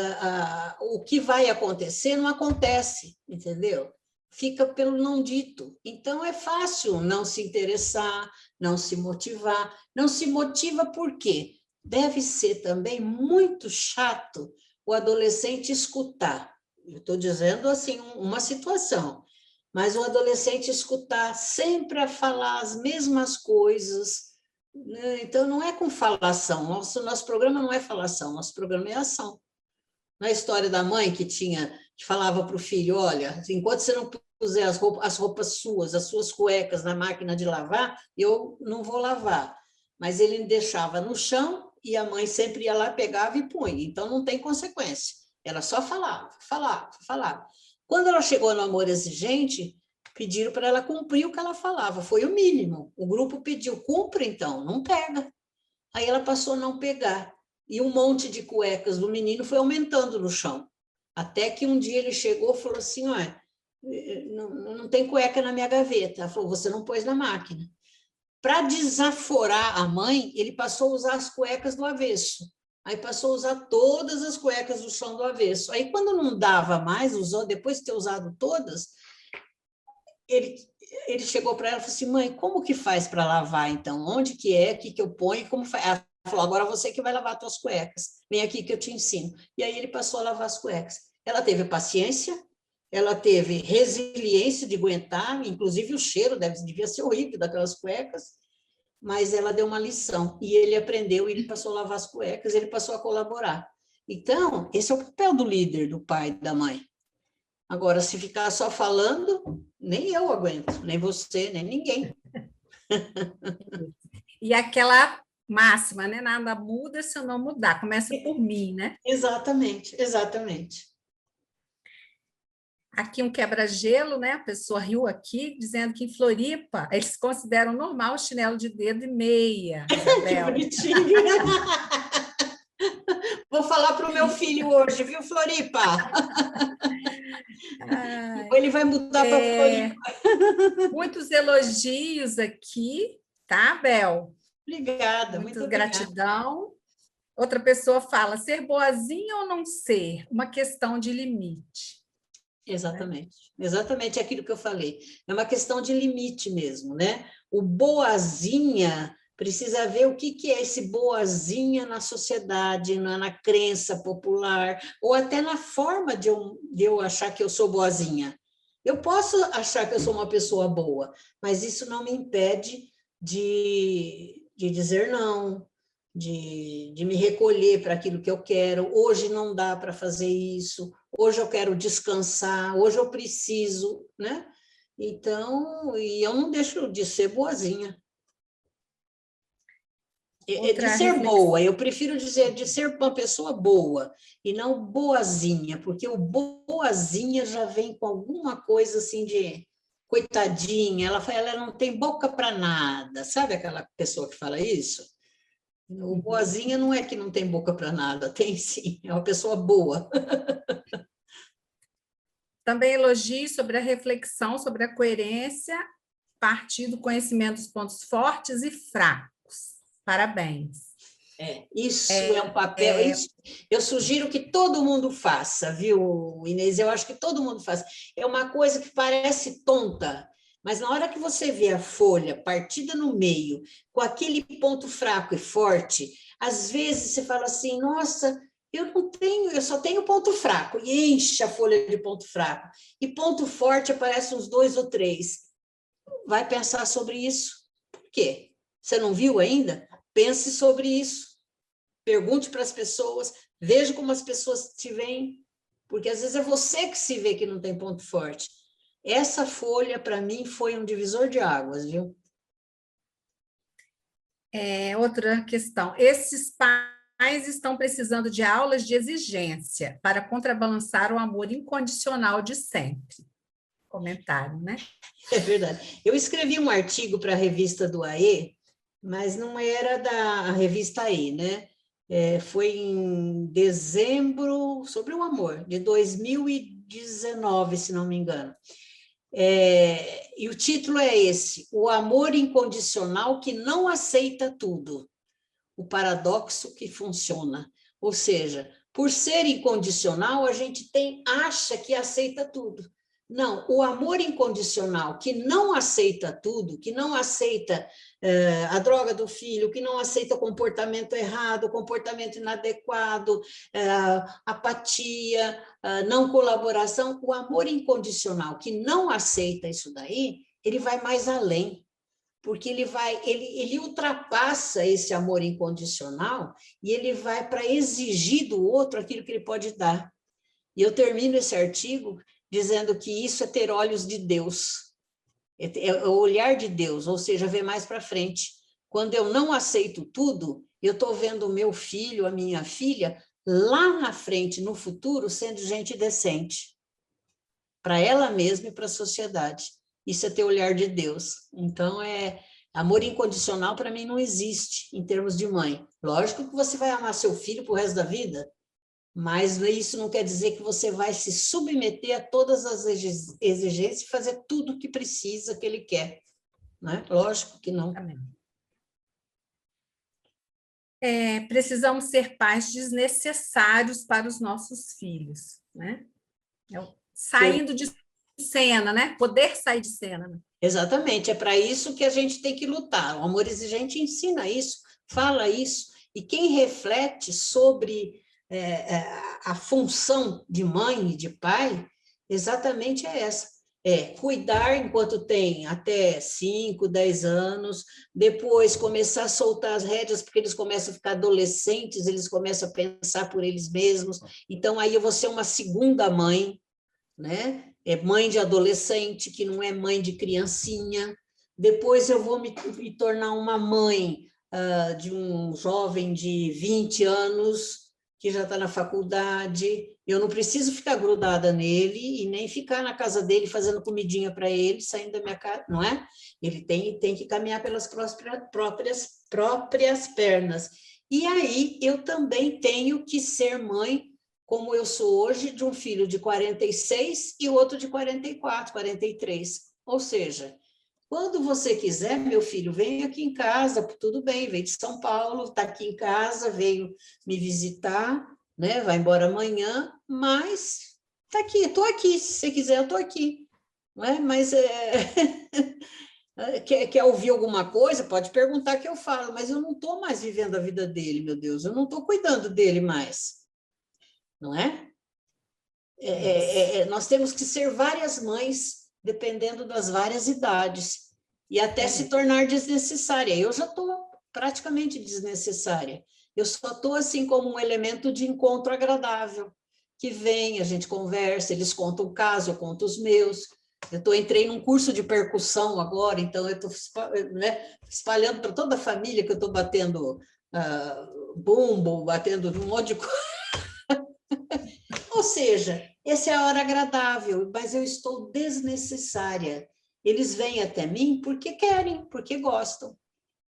S2: o que vai acontecer não acontece, entendeu? Fica pelo não dito. Então, é fácil não se interessar, não se motivar. Não se motiva por quê? Deve ser também muito chato o adolescente escutar. Eu estou dizendo assim, uma situação, mas o adolescente escutar sempre a falar as mesmas coisas, né? Então, não é com falação. Nosso programa não é falação, nosso programa é ação. Na história da mãe que falava para o filho, olha, enquanto você não puser as roupas suas, as suas cuecas na máquina de lavar, eu não vou lavar. Mas ele deixava no chão e a mãe sempre ia lá, pegava e punha. Então, não tem consequência. Ela só falava, falava, falava. Quando ela chegou no amor exigente, pediram para ela cumprir o que ela falava. Foi o mínimo. O grupo pediu, cumpre então, não pega. Aí ela passou a não pegar. E um monte de cuecas do menino foi aumentando no chão. Até que um dia ele chegou e falou assim, olha, não tem cueca na minha gaveta. Ela falou, você não pôs na máquina. Para desaforar a mãe, ele passou a usar as cuecas do avesso. Aí passou a usar todas as cuecas do chão do avesso. Aí, quando não dava mais, usou, depois de ter usado todas, ele chegou para ela e falou assim, mãe, como que faz para lavar, então? Onde que é? O que eu ponho? Como faz? Ela falou, agora você que vai lavar as tuas cuecas. Vem aqui que eu te ensino. E aí ele passou a lavar as cuecas. Ela teve paciência, ela teve resiliência de aguentar, inclusive o cheiro devia ser horrível daquelas cuecas, mas ela deu uma lição. E ele aprendeu, ele passou a lavar as cuecas, ele passou a colaborar. Então, esse é o papel do líder, do pai, da mãe. Agora, se ficar só falando, nem eu aguento, nem você, nem ninguém.
S3: E aquela máxima, né? Nada muda se eu não mudar. Começa por mim, né?
S2: Exatamente, exatamente.
S3: Aqui um quebra-gelo, né? A pessoa riu aqui, dizendo que em Floripa eles consideram normal o chinelo de dedo e meia.
S2: Que bonitinho. Vou falar para o meu filho hoje, viu, Floripa? Ele vai mudar para Floripa.
S3: Muitos elogios aqui, tá, Bel?
S2: Obrigada,
S3: Muita gratidão. Outra pessoa fala, ser boazinha ou não ser? Uma questão de limite.
S2: Exatamente, exatamente aquilo que eu falei. É uma questão de limite mesmo, né? O boazinha precisa ver o que é esse boazinha na sociedade, na crença popular, ou até na forma de eu achar que eu sou boazinha. Eu posso achar que eu sou uma pessoa boa, mas isso não me impede de dizer não, de me recolher para aquilo que eu quero. Hoje não dá para fazer isso, hoje eu quero descansar, hoje eu preciso, né? Então, e eu não deixo de ser boazinha. De ser boa, eu prefiro dizer de ser uma pessoa boa e não boazinha, porque o boazinha já vem com alguma coisa assim de coitadinha, ela não tem boca para nada, sabe aquela pessoa que fala isso? O boazinha não é que não tem boca para nada, tem sim, é uma pessoa boa.
S3: Também elogios sobre a reflexão, sobre a coerência, partir do conhecimento dos pontos fortes e fracos. Parabéns.
S2: Isso é um papel. Isso, eu sugiro que todo mundo faça, viu, Inês? Eu acho que todo mundo faça. É uma coisa que parece tonta, mas na hora que você vê a folha partida no meio, com aquele ponto fraco e forte, às vezes você fala assim: nossa, eu não tenho, eu só tenho ponto fraco, e enche a folha de ponto fraco. E ponto forte aparece uns 2 ou 3. Vai pensar sobre isso. Por quê? Você não viu ainda? Pense sobre isso. Pergunte para as pessoas, veja como as pessoas te veem, porque às vezes é você que se vê que não tem ponto forte. Essa folha, para mim, foi um divisor de águas, viu?
S3: Outra questão. Esses pais estão precisando de aulas de exigência para contrabalançar o amor incondicional de sempre. Comentário, né?
S2: É verdade. Eu escrevi um artigo para a revista do AE, mas não era da revista AE, né? Foi em dezembro, sobre o amor, de 2019, se não me engano. E o título é esse: O amor incondicional que não aceita tudo, o paradoxo que funciona. Ou seja, por ser incondicional, a gente acha que aceita tudo. Não, o amor incondicional que não aceita tudo, que não aceita a droga do filho, que não aceita o comportamento errado, o comportamento inadequado, apatia, não colaboração, o amor incondicional que não aceita isso daí, ele vai mais além, porque ele ultrapassa esse amor incondicional e ele vai para exigir do outro aquilo que ele pode dar. E eu termino esse artigo dizendo que isso é ter olhos de Deus, é o olhar de Deus, ou seja, ver mais para frente. Quando eu não aceito tudo, eu estou vendo o meu filho, a minha filha, lá na frente, no futuro, sendo gente decente, para ela mesma e para a sociedade. Isso é ter olhar de Deus. Então, amor incondicional para mim não existe em termos de mãe. Lógico que você vai amar seu filho pro resto da vida, mas isso não quer dizer que você vai se submeter a todas as exigências e fazer tudo o que precisa, que ele quer. Né? Lógico que não.
S3: Precisamos ser pais desnecessários para os nossos filhos, né? Saindo de cena, né? Poder sair de cena. Né?
S2: Exatamente, é para isso que a gente tem que lutar. O amor exigente ensina isso, fala isso, e quem reflete sobre a função de mãe e de pai, exatamente é essa. Cuidar enquanto tem até 5, 10 anos, depois começar a soltar as rédeas, porque eles começam a ficar adolescentes, eles começam a pensar por eles mesmos, então aí eu vou ser uma segunda mãe, né? É mãe de adolescente, que não é mãe de criancinha. Depois eu vou me tornar uma mãe de um jovem de 20 anos, que já está na faculdade. Eu não preciso ficar grudada nele e nem ficar na casa dele fazendo comidinha para ele, saindo da minha casa, não é? Ele tem que caminhar pelas próprias pernas. E aí eu também tenho que ser mãe, como eu sou hoje, de um filho de 46 e outro de 44, 43. Ou seja, quando você quiser, meu filho, vem aqui em casa, tudo bem, veio de São Paulo, está aqui em casa, veio me visitar, né? Vai embora amanhã, mas está aqui, estou aqui, se você quiser, eu estou aqui. Não é? Mas quer ouvir alguma coisa, pode perguntar que eu falo, mas eu não estou mais vivendo a vida dele, meu Deus, eu não estou cuidando dele mais. Não é? Nós temos que ser várias mães, dependendo das várias idades, e até se tornar desnecessária. Eu já estou praticamente desnecessária. Eu só estou assim como um elemento de encontro agradável, que vem, a gente conversa, eles contam o caso, eu conto os meus. Entrei num curso de percussão agora, então eu estou espalhando para toda a família que eu estou batendo bumbo, batendo um monte de coisa. Ou seja, essa é a hora agradável, mas eu estou desnecessária. Eles vêm até mim porque querem, porque gostam.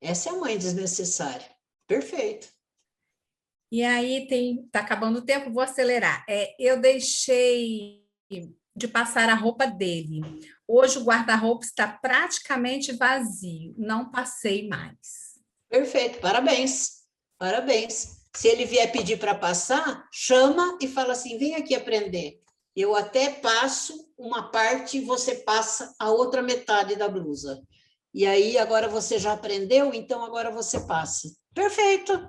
S2: Essa é a mãe desnecessária. Perfeito.
S3: E aí está acabando o tempo, vou acelerar. Eu deixei de passar a roupa dele. Hoje o guarda-roupa está praticamente vazio. Não passei mais.
S2: Perfeito, parabéns. Parabéns. Se ele vier pedir para passar, chama e fala assim: vem aqui aprender. Eu até passo uma parte e você passa a outra metade da blusa. E aí, agora você já aprendeu, então agora você passa. Perfeito,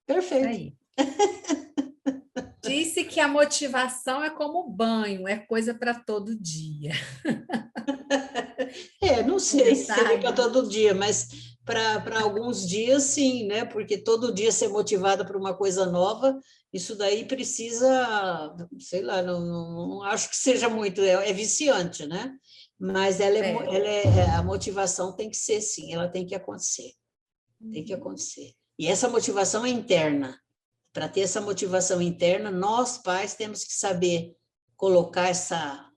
S2: perfeito.
S3: Aí. Disse que a motivação é como banho, é coisa para todo dia.
S2: Não sei se seria para todo dia, mas para alguns dias, sim, né? Porque todo dia ser motivada por uma coisa nova, isso daí precisa, sei lá, não acho que seja muito, é viciante, né? Mas a motivação tem que ser, sim, ela tem que acontecer. Tem que acontecer. E essa motivação é interna. Para ter essa motivação interna, nós, pais, temos que saber colocar essa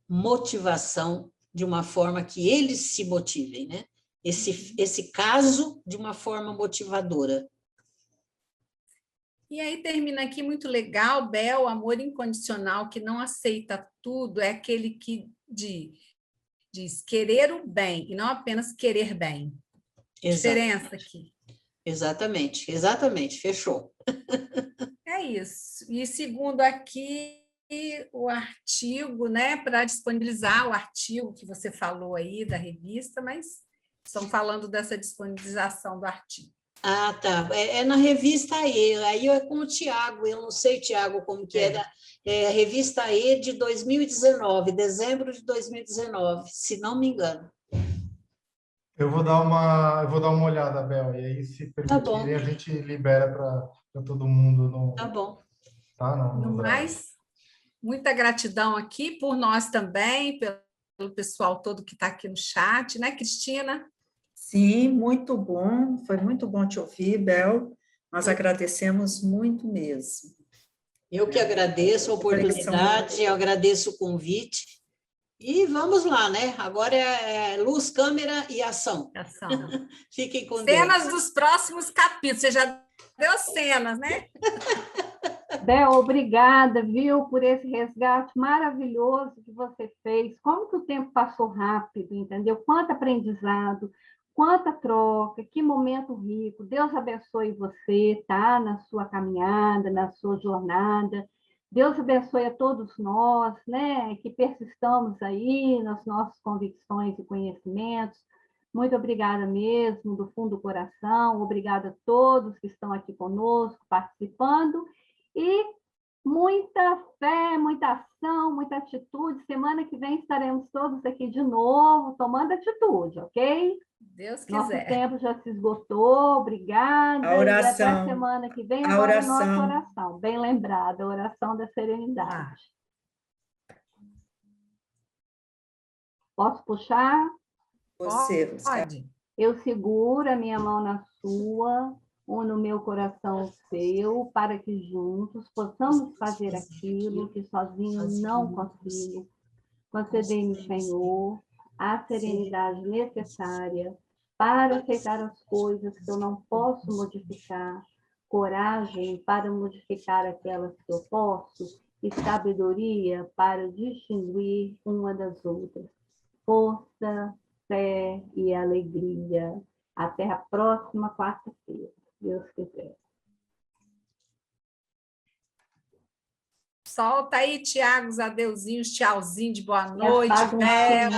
S2: motivação de uma forma que eles se motivem, né? Esse caso de uma forma motivadora.
S3: E aí termina aqui muito legal, Bel, amor incondicional que não aceita tudo, é aquele que diz querer o bem e não apenas querer bem. Diferença aqui.
S2: Exatamente, fechou.
S3: É isso. E segundo aqui o artigo, né, para disponibilizar o artigo que você falou aí da revista, mas estão falando dessa disponibilização do artigo.
S2: Ah, tá. É na revista E, aí é com o Tiago, eu não sei, Tiago, como que é a revista E de 2019, dezembro de 2019, se não me engano.
S4: Eu vou dar uma olhada, Bel, e aí, se permitirem, a gente libera para todo mundo.
S2: Tá bom.
S4: Tá?
S3: No mais, muita gratidão aqui por nós também, pelo pessoal todo que está aqui no chat, né, Cristina?
S5: Sim, muito bom, foi muito bom te ouvir, Bel, nós agradecemos muito mesmo.
S2: Eu que agradeço a oportunidade, eu agradeço o convite, e vamos lá, né? Agora é luz, câmera e ação. Fiquem com Deus.
S3: Cenas dos próximos capítulos, você já deu cenas, né?
S1: Bel, obrigada, viu, por esse resgate maravilhoso que você fez. Como que o tempo passou rápido, entendeu? Quanto aprendizado, quanta troca, que momento rico. Deus abençoe você, tá? Na sua caminhada, na sua jornada. Deus abençoe a todos nós, né? Que persistamos aí nas nossas convicções e conhecimentos. Muito obrigada mesmo, do fundo do coração. Obrigada a todos que estão aqui conosco, participando. E muita fé, muita ação, muita atitude. Semana que vem estaremos todos aqui de novo, tomando atitude, ok?
S3: Deus quiser.
S1: Nosso tempo já se esgotou, obrigada.
S5: A oração.
S1: E até a semana que vem, agora a nossa oração. Bem lembrada, a oração da serenidade. Posso puxar?
S5: Você.
S3: Pode.
S1: Eu seguro a minha mão na sua, uno o meu coração ao seu, para que juntos possamos fazer aquilo que sozinho não consigo. Concedei-me, Senhor, a serenidade necessária para aceitar as coisas que eu não posso modificar, coragem para modificar aquelas que eu posso e sabedoria para distinguir uma das outras. Força, fé e alegria. Até a próxima quarta-feira. Deus quiser.
S3: Solta aí, Tiago, os adeuzinhos, tchauzinho de boa noite, Bel.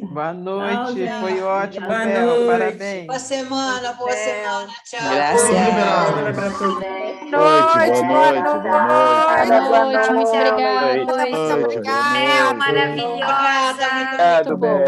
S6: Boa noite,
S1: Tchau,
S6: foi ótimo,
S5: boa
S6: Bel,
S5: noite.
S6: parabéns.
S2: Boa semana, tchau.
S6: Graças.
S3: Boa
S7: noite, muito obrigada.
S3: Bel, maravilhosa.
S6: Obrigado, Bel.